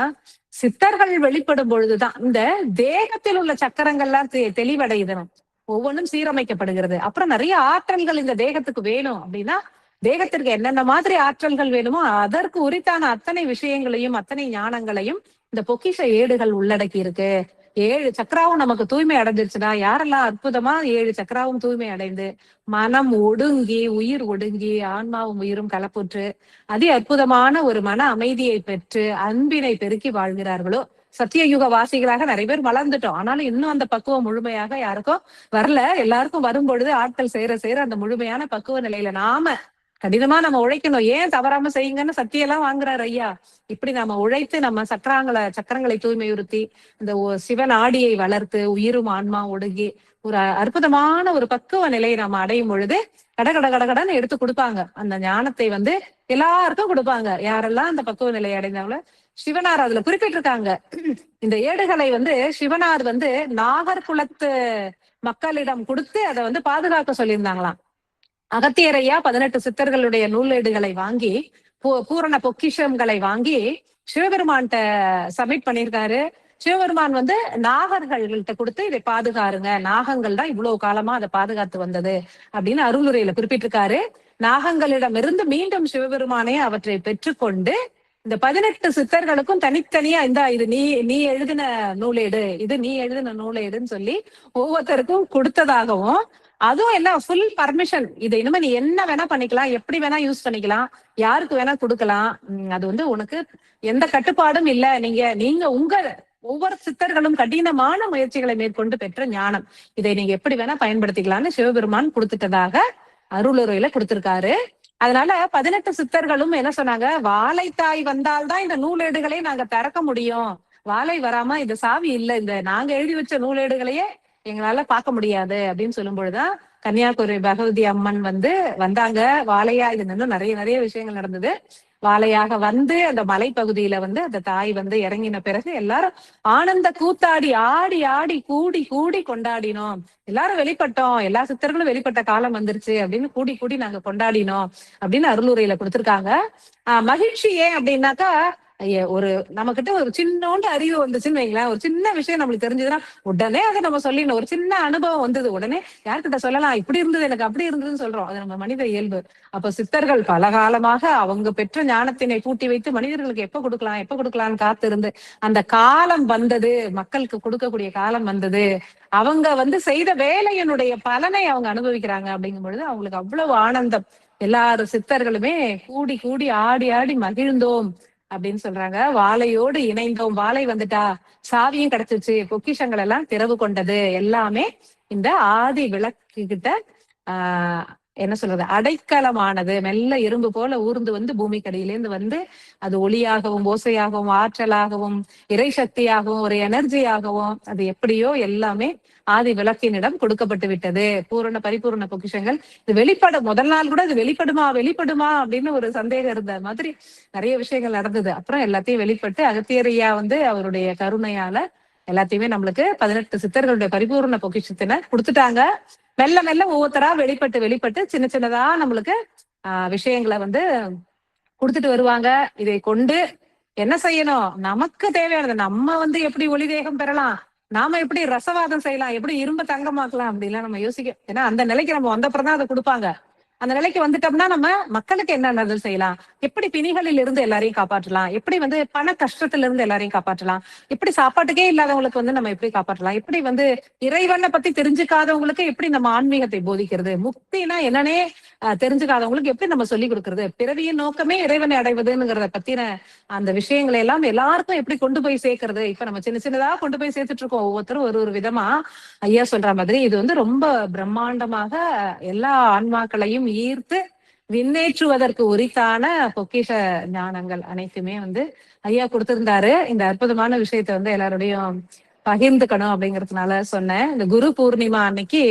சித்தர்கள் வெளிப்படும் பொழுதுதான் இந்த தேகத்தில் உள்ள சக்கரங்கள்லாம் தெளிவடையுதணும், ஒவ்வொன்றும் சீரமைக்கப்படுகிறது. அப்புறம் நிறைய ஆற்றல்கள் இந்த தேகத்துக்கு வேணும் அப்படின்னா, தேகத்திற்கு என்னென்ன மாதிரி ஆற்றல்கள் வேணுமோ அதற்கு உரித்தான அத்தனை விஷயங்களையும் அத்தனை ஞானங்களையும் இந்த பொக்கிஷ ஏடுகள் உள்ளடக்கி இருக்கு. 7 சக்கராவும் நமக்கு தூய்மை அடைஞ்சிருச்சுன்னா, யாரெல்லாம் அற்புதமா 7 சக்கராவும் தூய்மை அடைந்து மனம் ஒடுங்கி உயிர் ஒடுங்கி ஆன்மாவும் உயிரும் கலப்புற்று அதி அற்புதமான ஒரு மன அமைதியை பெற்று அன்பினை பெருக்கி வாழ்கிறார்களோ, சத்தியயுக வாசிகளாக நிறைய பேர் வளர்ந்துட்டோம். ஆனாலும் இன்னும் அந்த பக்குவம் முழுமையாக யாருக்கும் வரல. எல்லாருக்கும் வரும் பொழுது ஆட்கள் சேர அந்த முழுமையான பக்குவ நிலையில நாம கடினமா நம்ம உழைக்கணும். ஏன் தவறாம செய்யுங்கன்னு சத்தியெல்லாம் வாங்குறாரு ஐயா. இப்படி நம்ம உழைத்து நம்ம சக்கரங்களை தூய்மையுறுத்தி இந்த சிவன் ஆடியை வளர்த்து உயிரும் ஆன்மா ஒடுங்கி ஒரு அற்புதமான ஒரு பக்குவ நிலையை நம்ம அடையும் பொழுது கடன்னு எடுத்து கொடுப்பாங்க. அந்த ஞானத்தை எல்லாருக்கும் கொடுப்பாங்க. யாரெல்லாம் அந்த பக்குவ நிலையை அடைந்தாங்களோ, சிவனார் அதுல குறிப்பிட்டிருக்காங்க. இந்த ஏடுகளை சிவனார் நாகர் குலத்து மக்களிடம் கொடுத்து அதை பாதுகாக்க சொல்லியிருந்தாங்களாம். அகத்தியரையா 18 சித்தர்களுடைய நூலேடுகளை வாங்கி பூரண பொக்கிஷங்களை வாங்கி சிவபெருமான்கிட்ட சப்மிட் பண்ணியிருக்காரு. சிவபெருமான் நாகர்கள்கிட்ட கொடுத்து இதை பாதுகாருங்க, நாகங்கள் தான் இவ்வளவு காலமா அதை பாதுகாத்து வந்தது அப்படின்னு அருளுரையில குறிப்பிட்டிருக்காரு. நாகங்களிடமிருந்து மீண்டும் சிவபெருமானே அவற்றை பெற்றுக்கொண்டு இந்த 18 சித்தர்களுக்கும் தனித்தனியா இது நீ எழுதின நூலேடு, இது நீ எழுதின நூலேடுன்னு சொல்லி ஒவ்வொருத்தருக்கும் கொடுத்ததாகவும், அதுவும் எல்லாம் ஃபுல் பர்மிஷன், இதை இனிமே நீ என்ன வேணா பண்ணிக்கலாம், எப்படி வேணா யூஸ் பண்ணிக்கலாம், யாருக்கு வேணா கொடுக்கலாம், அது உனக்கு எந்த கட்டுப்பாடும் இல்ல, நீங்க உங்க ஒவ்வொரு சித்தர்களும் கடினமான முயற்சிகளை மேற்கொண்டு பெற்ற ஞானம், இதை நீங்க எப்படி வேணா பயன்படுத்திக்கலாம்னு சிவபெருமான் கொடுத்துட்டதாக அருளுரையில கொடுத்திருக்காரு. அதனால 18 சித்தர்களும் என்ன சொன்னாங்க, வாழைத்தாய் வந்தால்தான் இந்த நூலேடுகளை நாங்க திறக்க முடியும், வாழை வராம இந்த சாவி இல்ல, இந்த நாங்க எழுதி வச்ச நூலேடுகளையே எங்களால பார்க்க முடியாது அப்படின்னு சொல்லும் பொழுதுதான் கன்னியாகுமரி பகவதி அம்மன் வந்தாங்க வாழையா. இது இன்னும் நிறைய நிறைய விஷயங்கள் நடந்தது. வாழையாக அந்த மலைப்பகுதியில அந்த தாய் இறங்கின பிறகு எல்லாரும் ஆனந்த கூத்தாடி ஆடி ஆடி கூடி கூடி கொண்டாடினோம். எல்லாரும் வெளிப்பட்டோம், எல்லா சித்தர்களும் வெளிப்பட்ட காலம் வந்துருச்சு அப்படின்னு கூடி கூடி நாங்க கொண்டாடினோம் அப்படின்னு அருளுரையில கொடுத்திருக்காங்க. மகிழ்ச்சி ஏன் அப்படின்னாக்கா, ஒரு நம்ம கிட்ட ஒரு சின்னோண்டு அறிவு வந்துச்சுன்னு வைங்களேன், ஒரு சின்ன விஷயம் நம்மளுக்கு தெரிஞ்சதுன்னா உடனே அதை நம்ம சொல்லிடணும். ஒரு சின்ன அனுபவம் வந்தது உடனே யார்கிட்ட சொல்லலாம், இப்படி இருந்தது எனக்கு அப்படி இருந்ததுன்னு சொல்றோம். அது நம்ம மனித இயல்பு. அப்ப சித்தர்கள் பல காலமாக அவங்க பெற்ற ஞானத்தினை பூட்டி வைத்து மனிதர்களுக்கு எப்ப கொடுக்கலாம்னு காத்திருந்து அந்த காலம் வந்தது, மக்களுக்கு கொடுக்கக்கூடிய காலம் வந்தது. அவங்க செய்த வேலையினுடைய பலனை அவங்க அனுபவிக்கிறாங்க. அப்படிங்கும் பொழுது அவங்களுக்கு அவ்வளவு ஆனந்தம். எல்லாரும் சித்தர்களுமே கூடி கூடி ஆடி ஆடி மகிழ்ந்தோம் அப்படின்னு சொல்றாங்க. வாழையோடு இணைந்தோம், வாழை வந்துட்டா, சாவியும் கிடைச்சிருச்சு, பொக்கிஷங்கள் எல்லாம் திறவு கொண்டது, எல்லாமே இந்த ஆதி விளக்கு கிட்ட என்ன சொல்றது, அடைக்கலமானது. மெல்ல இரும்பு போல ஊர்ந்து பூமிக்கடியிலேருந்து அது ஒளியாகவும் ஓசையாகவும் ஆற்றலாகவும் இறை சக்தியாகவும் ஒரு எனர்ஜியாகவும் அது எப்படியோ எல்லாமே ஆதி விளக்கினிடம் கொடுக்கப்பட்டு விட்டது. பரிபூர்ண பொக்கிஷங்கள் இது முதல் நாள் கூட இது வெளிப்படுமா அப்படின்னு ஒரு சந்தேகம் இருந்த மாதிரி நிறைய விஷயங்கள் நடந்தது. அப்புறம் எல்லாத்தையும் வெளிப்பட்டு அகத்தியரையா அவருடைய கருணையால எல்லாத்தையுமே நம்மளுக்கு 18 சித்தர்களுடைய பரிபூர்ண பொக்கிஷத்தின கொடுத்துட்டாங்க. மெல்ல மெல்ல ஒவ்வொருத்தரா வெளிப்பட்டு சின்ன சின்னதா நம்மளுக்கு விஷயங்களை கொடுத்துட்டு வருவாங்க. இதை கொண்டு என்ன செய்யணும், நமக்கு தேவையானது நம்ம எப்படி ஒளி தேகம் பெறலாம், நாம எப்படி ரசவாதம் செய்யலாம், எப்படி இரும்ப தங்கமாக்கலாம் அப்படிலாம் நம்ம யோசிக்க. ஏன்னா அந்த நிலைக்கு நம்ம வந்தப்புறம் தான் அதை கொடுப்பாங்க. அந்த நிலைக்கு வந்துட்டோம்னா நம்ம மக்களுக்கு என்ன நல்லது செய்யலாம், எப்படி பிணிகளில் இருந்து எல்லாரையும் காப்பாற்றலாம், எப்படி பண கஷ்டத்துல இருந்து எல்லாரையும் காப்பாற்றலாம், எப்படி சாப்பாட்டுக்கே இல்லாதவங்களுக்கு நம்ம எப்படி காப்பாற்றலாம், எப்படி இறைவனை பத்தி தெரிஞ்சுக்காதவங்களுக்கு எப்படி நம்ம ஆன்மீகத்தை போதிக்கிறது, முக்தினா என்னன்னே தெரிஞ்சுக்காதவங்களுக்கு எப்படி நம்ம சொல்லி கொடுக்கறது, பிறவியின் நோக்கமே இறைவனை அடைவதுங்கிறத பத்தின அந்த விஷயங்களை எல்லாம் எல்லாருக்கும் எப்படி கொண்டு போய் சேர்க்கறது. இப்ப நம்ம சின்ன சின்னதா கொண்டு போய் சேர்த்துட்டு இருக்கோம், ஒவ்வொருத்தரும் ஒரு ஒரு விதமா. ஐயா சொல்ற மாதிரி இது ரொம்ப பிரம்மாண்டமாக எல்லா ஆன்மாக்களையும் ஈர்த்து விண்ணேற்றுவதற்கு உரித்தான பொக்கிஷ ஞானங்கள் அனைத்துமே ஐயா கொடுத்திருந்தாரு. இந்த அற்புதமான விஷயத்த எல்லாரோடையும் பகிர்ந்துக்கணும் அப்படிங்கறதுனால சொன்னேன். இந்த குரு பூர்ணிமா அன்னைக்கு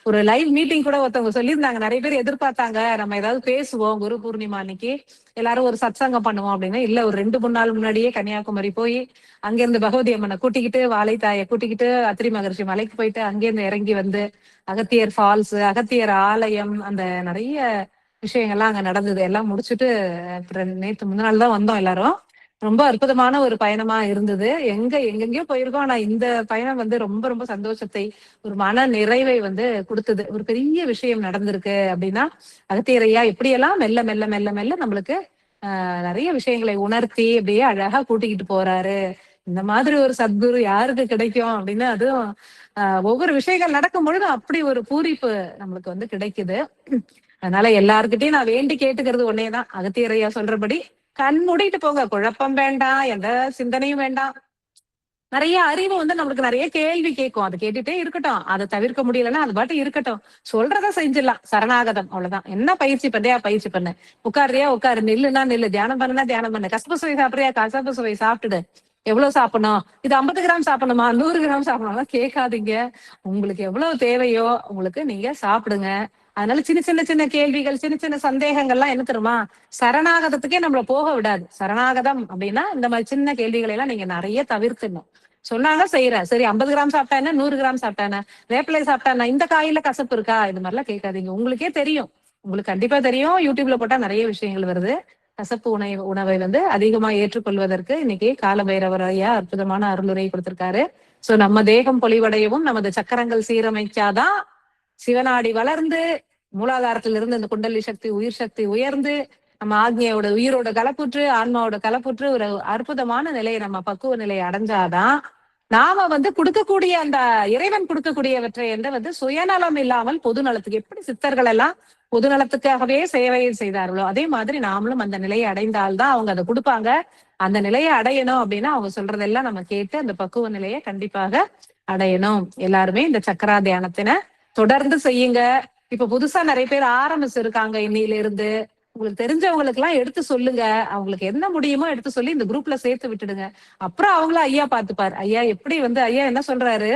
ஒரு லைவ் மீட்டிங் கூட ஒருத்தவங்க சொல்லியிருந்தாங்க. நிறைய பேர் எதிர்பார்த்தாங்க நம்ம ஏதாவது பேசுவோம் குரு பூர்ணிமா அன்னைக்கு, எல்லாரும் ஒரு சத்சங்கம் பண்ணுவோம் அப்படின்னு. இல்ல, ஒரு 2-3 நாள் முன்னாடியே கன்னியாகுமரி போய் அங்கிருந்து பகவதி அம்மனை கூட்டிக்கிட்டு, வாழைத்தாயை கூட்டிக்கிட்டு, அத்திரி மகர்ஷி மலைக்கு போயிட்டு அங்கிருந்து இறங்கி அகத்தியர் ஃபால்ஸ், அகத்தியர் ஆலயம், அந்த நிறைய விஷயங்கள்லாம் அங்க நடந்தது. எல்லாம் முடிச்சுட்டு நேற்று முந்தின தான் வந்தோம் எல்லாரும். ரொம்ப அற்புதமான ஒரு பயணமா இருந்தது. எங்கெங்கயோ போயிருக்கோம். ஆனா இந்த பயணம் ரொம்ப ரொம்ப சந்தோஷத்தை, ஒரு மன நிறைவை கொடுத்தது. ஒரு பெரிய விஷயம் நடந்திருக்கு அப்படின்னா அகத்தியரையா எப்படியெல்லாம் மெல்ல மெல்ல மெல்ல மெல்ல நம்மளுக்கு நிறைய விஷயங்களை உணர்த்தி அப்படியே அழகா கூட்டிக்கிட்டு போறாரு. இந்த மாதிரி ஒரு சத்குரு யாருக்கு கிடைக்கும் அப்படின்னு, அதுவும் ஒவ்வொரு விஷயங்கள் நடக்கும் பொழுது அப்படி ஒரு பூரிப்பு நம்மளுக்கு கிடைக்குது. அதனால எல்லாருக்கிட்டையும் நான் வேண்டி கேட்டுக்கிறது ஒன்னேதான், அகத்தியரையா சொல்றபடி கண் மூடிட்டு போங்க, குழப்பம் வேண்டாம், எந்த சிந்தனையும் வேண்டாம். நிறைய அறிவு நம்மளுக்கு நிறைய கேள்வி கேட்கும், அது கேட்டுட்டே இருக்கட்டும். அதை தவிர்க்க முடியலன்னா அது பாட்டு இருக்கட்டும், சொல்றத செஞ்சிடலாம். சரணாகதம், அவ்வளவுதான். என்ன பயிற்சி பண்றியா பயிற்சி பண்ணு, உட்காருறியா உட்காரு, நில்லுனா நில்லு, தியானம் பண்ணுனா தியானம் பண்ணு, கசப்பு சுவை சாப்பிடுறியா கசப்பு சுவை சாப்பிட்டுடு. எவ்வளவு சாப்பிடணும், இது 50 கிராம் சாப்பிடணுமா 100 கிராம் சாப்பிடணும் கேட்காதீங்க. உங்களுக்கு எவ்வளவு தேவையோ உங்களுக்கு நீங்க சாப்பிடுங்க. அதனால சின்ன சின்ன சின்ன கேள்விகள், சின்ன சின்ன சந்தேகங்கள்லாம் என்ன தெரியுமா, சரணாகதத்துக்கே நம்மள போக விடாது. சரணாகதம் அப்படின்னா இந்த மாதிரி சின்ன கேள்விகளை எல்லாம் நீங்க நிறைய தவிர்த்துடணும். சொன்னாங்க செய்யறேன், சரி 50 கிராம் சாப்பிட்டா என்ன, 100 கிராம் சாப்பிட்டா என்ன, வேப்பிலை சாப்பிட்டா என்ன, இந்த காயில கசப்பு இருக்கா, இது மாதிரிலாம் கேட்காதீங்க. உங்களுக்கே தெரியும், உங்களுக்கு கண்டிப்பா தெரியும். யூடியூப்ல போட்டா நிறைய விஷயங்கள் வருது. கசப்பு உணவை அதிகமா ஏற்றுக்கொள்வதற்கு இன்னைக்கு கால பைரவர் ஐயா அற்புதமான அருளுரை கொடுத்திருக்காரு. சோ நம்ம தேகம் பொலிவடையவும் நமது சக்கரங்கள் சீரமைச்சாதான் சிவநாடி வளர்ந்து மூலாதாரத்திலிருந்து இந்த குண்டலி சக்தி, உயிர் சக்தி உயர்ந்து நம்ம ஆக்னியோட உயிரோட கலப்புற்று ஆன்மாவோட கலப்புற்று ஒரு அற்புதமான நிலையை, நம்ம பக்குவ நிலையை அடைஞ்சாதான் நாம கொடுக்கக்கூடிய அந்த இறைவன் கொடுக்கக்கூடியவற்றை சுயநலம் இல்லாமல் பொது நலத்துக்கு, எப்படி சித்தர்கள் எல்லாம் பொது நலத்துக்காகவே சேவை செய்தார்களோ அதே மாதிரி நாமளும் அந்த நிலையை அடைந்தால்தான் அவங்க அதை கொடுப்பாங்க. அந்த நிலையை அடையணும் அப்படின்னா அவங்க சொல்றதெல்லாம் நம்ம கேட்டு அந்த பக்குவ நிலையை கண்டிப்பாக அடையணும். எல்லாருமே இந்த சக்கரா தியானத்தின தொடர்ந்து செய்யுங்க. இப்ப புதுசா நிறைய பேர் ஆரம்பிச்சிருக்காங்க. இன்னையில இருந்து உங்களுக்கு தெரிஞ்சவங்களுக்கு எல்லாம் எடுத்து சொல்லுங்க. அவங்களுக்கு என்ன முடியுமோ எடுத்து சொல்லி இந்த குரூப்ல சேர்த்து விட்டுடுங்க. அப்புறம் அவங்கள ஐயா பாத்துப்பாரு. ஐயா எப்படி ஐயா என்ன சொல்றாரு,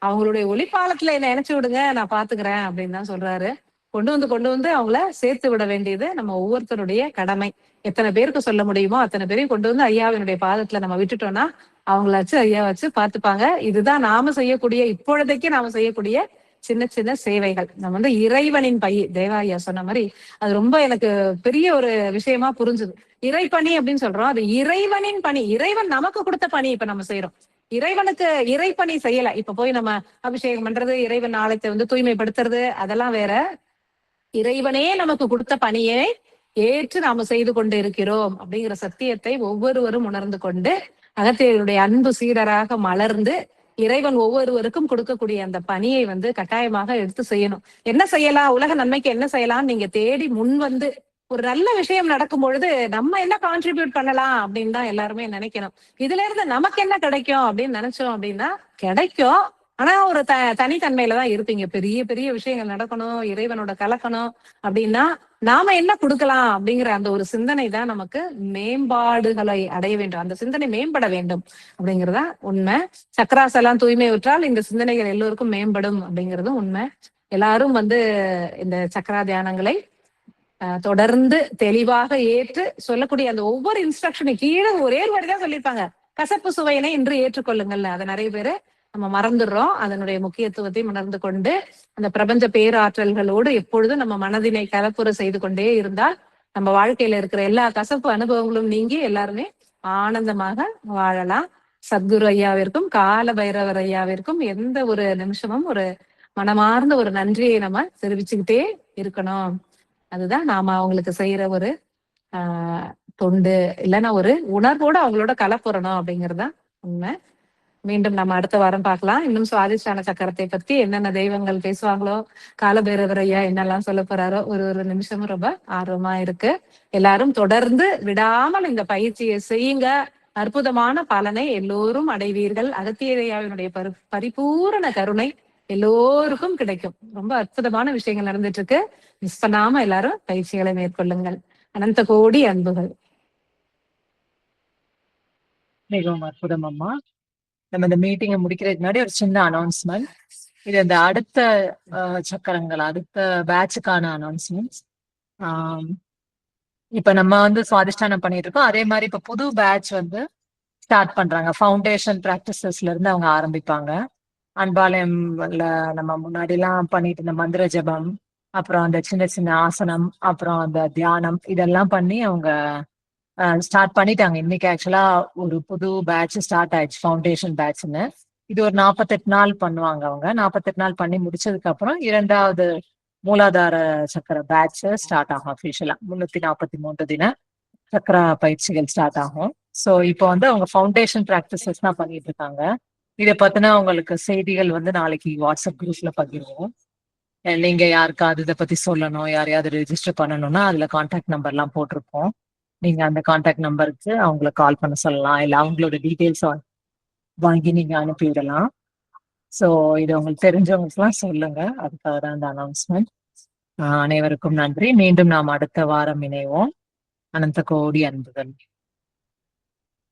அவங்களுடைய ஒளிப்பாலத்துல என்ன நினைச்சு விடுங்க, நான் பாத்துக்கிறேன் அப்படின்னு தான் சொல்றாரு. கொண்டு வந்து அவங்கள சேர்த்து விட வேண்டியது நம்ம ஒவ்வொருத்தருடைய கடமை. எத்தனை பேருக்கு சொல்ல முடியுமோ அத்தனை பேரையும் கொண்டு வந்து ஐயாவினுடைய பாதத்துல நம்ம விட்டுட்டோம்னா அவங்கள வச்சு ஐயா வச்சு பாத்துப்பாங்க. இதுதான் நாம செய்யக்கூடிய, இப்பொழுதைக்கு நாம செய்யக்கூடிய சின்ன சின்ன சேவைகள். நம்ம இறைவனின் பை, தேவா ஐயா சொன்ன மாதிரி அது ரொம்ப எனக்கு பெரிய ஒரு விஷயமா புரிஞ்சுது. இறைப்பணி அப்படின்னு சொல்றோம், அது இறைவனின் பணி. இறைவன் நமக்கு கொடுத்த பணி இப்ப நம்ம செய்யறோம். இறைவனுக்கு இறைப்பணி செய்யல. இப்ப போய் நம்ம அபிஷேகம் பண்றது, இறைவன் ஆலயத்தை தூய்மைப்படுத்துறது, அதெல்லாம் வேற. இறைவனே நமக்கு கொடுத்த பணியை ஏற்று நாம செய்து கொண்டு இருக்கிறோம் அப்படிங்கிற சத்தியத்தை ஒவ்வொருவரும் உணர்ந்து கொண்டு அகத்தியருடைய அன்பு சீடராக மலர்ந்து இறைவன் ஒவ்வொருவருக்கும் கொடுக்கக்கூடிய அந்த பணியை கட்டாயமாக எடுத்து செய்யணும். என்ன செய்யலாம், உலக நன்மைக்கு என்ன செய்யலாம் நீங்க தேடி முன் ஒரு நல்ல விஷயம் நடக்கும் பொழுது நம்ம என்ன கான்ட்ரிபியூட் பண்ணலாம் அப்படின்னு தான் எல்லாருமே நினைக்கணும். இதுல இருந்து நமக்கு என்ன கிடைக்கும் அப்படின்னு நினைச்சோம் அப்படின்னா கிடைக்கும். ஆனா ஒரு தனித்தன்மையில தான் இருப்பீங்க. பெரிய பெரிய விஷயங்கள் நடக்கணும், இறைவனோட கலக்கணும் அப்படின்னா நாம என்ன கொடுக்கலாம் அப்படிங்கிற அந்த ஒரு சிந்தனை தான் நமக்கு மேம்பாடுகளை அடைய வேண்டும். அந்த சிந்தனை மேம்பட வேண்டும் அப்படிங்கறதா உண்மை. சக்கராசெல்லாம் தூய்மை விட்டால் இந்த சிந்தனைகள் எல்லோருக்கும் மேம்படும் அப்படிங்கிறதும் உண்மை. எல்லாரும் இந்த சக்கரா தியானங்களை தொடர்ந்து தெளிவாக ஏற்று சொல்லக்கூடிய அந்த ஒவ்வொரு இன்ஸ்ட்ரக்ஷனும் கீழே ஒரே வரிதான் சொல்லியிருப்பாங்க, கசப்பு சுவையினை இன்று ஏற்றுக்கொள்ளுங்கள். அதை நிறைய பேரு நம்ம மறந்துடுறோம். அதனுடைய முக்கியத்துவத்தை உணர்ந்து கொண்டு அந்த பிரபஞ்ச பேராற்றல்களோடு எப்பொழுதும் நம்ம மனதினை கலப்புற செய்து கொண்டே இருந்தால் நம்ம வாழ்க்கையில இருக்கிற எல்லா கசப்பு அனுபவங்களும் நீங்கி எல்லாருமே ஆனந்தமாக வாழலாம். சத்குரு ஐயாவிற்கும் கால பைரவர் ஐயாவிற்கும் எந்த ஒரு நிமிஷமும் ஒரு மனமார்ந்த ஒரு நன்றியை நம்ம தெரிவிச்சுக்கிட்டே இருக்கணும். அதுதான் நாம அவங்களுக்கு செய்யற ஒரு தொண்டு, இல்லைன்னா ஒரு உணர்வோட அவங்களோட கலப்புறணும் அப்படிங்கறதுதான் உண்மை. மீண்டும் நம்ம அடுத்த வாரம் பார்க்கலாம். இன்னும் சுவாதிஷ்டான சக்கரத்தை பத்தி என்னென்ன தெய்வங்கள் பேசுவாங்களோ, காலபைரவர் ஐயா என்னெல்லாம் சொல்ல போறாரோ, ஒரு நிமிஷமும் ரொம்ப ஆர்வமா இருக்கு. எல்லாரும் தொடர்ந்து விடாமல் இந்த பயிற்சியை செய்யுங்க. அற்புதமான பலனை எல்லோரும் அடைவீர்கள். அகத்தியர் ஐயாவினுடைய பரிபூரண கருணை எல்லோருக்கும் கிடைக்கும். ரொம்ப அற்புதமான விஷயங்கள் நடந்துட்டு இருக்கு. மிஸ் பண்ணாம எல்லாரும் பயிற்சிகளை மேற்கொள்ளுங்கள். அனந்த கோடி அன்புகள். மிகவும் அற்புதம் அம்மா. நம்ம இந்த மீட்டிங்கை முடிக்கிறதுக்கு முன்னாடி ஒரு சின்ன அனௌன்ஸ்மெண்ட். இது இந்த அடுத்த சக்கரங்கள், அடுத்த பேட்சுக்கான அனௌன்ஸ்மெண்ட்ஸ். இப்ப நம்ம வந்து சுவாதிஷ்டானம் பண்ணிட்டு இருக்கோம். அதே மாதிரி இப்ப புது பேட்ச் வந்து ஸ்டார்ட் பண்றாங்க. ஃபவுண்டேஷன் பிராக்டிசஸ்ல இருந்து அவங்க ஆரம்பிப்பாங்க. அன்பாலயம்ல நம்ம முன்னாடி எல்லாம் பண்ணிட்டு இந்த மந்திர ஜபம், அப்புறம் அந்த சின்ன சின்ன ஆசனம், அப்புறம் அந்த தியானம், இதெல்லாம் பண்ணி அவங்க ஸ்டார்ட் பண்ணிட்டாங்க. இன்னைக்கு ஆக்சுவலா ஒரு புது பேட்ச் ஸ்டார்ட் ஆயிடுச்சு, ஃபவுண்டேஷன் பேட்ச்னு. இது ஒரு 48 நாள் பண்ணுவாங்க அவங்க. 48 நாள் பண்ணி முடிச்சதுக்கு அப்புறம் 2வது மூலாதார சக்கர பேட்ச் ஸ்டார்ட் ஆகும். அபிஷியலா 343 தின சக்கர பயிற்சிகள் ஸ்டார்ட் ஆகும். ஸோ இப்போ வந்து அவங்க ஃபவுண்டேஷன் பிராக்டிசஸ் தான் பண்ணிட்டு இருக்காங்க. இதை பத்தின உங்களுக்கு செய்திகள் வந்து நாளைக்கு வாட்ஸ்அப் குரூப்ல பகிர்வோம். நீங்க யாருக்காவது இதை பத்தி சொல்லணும், யாரையாவது ரெஜிஸ்டர் பண்ணணும்னா அதுல கான்டாக்ட் நம்பர்லாம் போட்டிருப்போம். நீங்க அந்த கான்டாக்ட் நம்பருக்கு அவங்கள கால் பண்ண சொல்லலாம், இல்ல அவங்களோட டீட்டெயில்ஸ் வாங்கி நீங்க அனுப்பிவிடலாம். ஸோ இது உங்களுக்கு தெரிஞ்சவங்களுக்குலாம் சொல்லுங்க. அதுக்காக தான் அந்த அனௌன்ஸ்மெண்ட். அனைவருக்கும் நன்றி. மீண்டும் நாம் அடுத்த வாரம் இணைவோம். அனந்த கோடி அன்புகள்.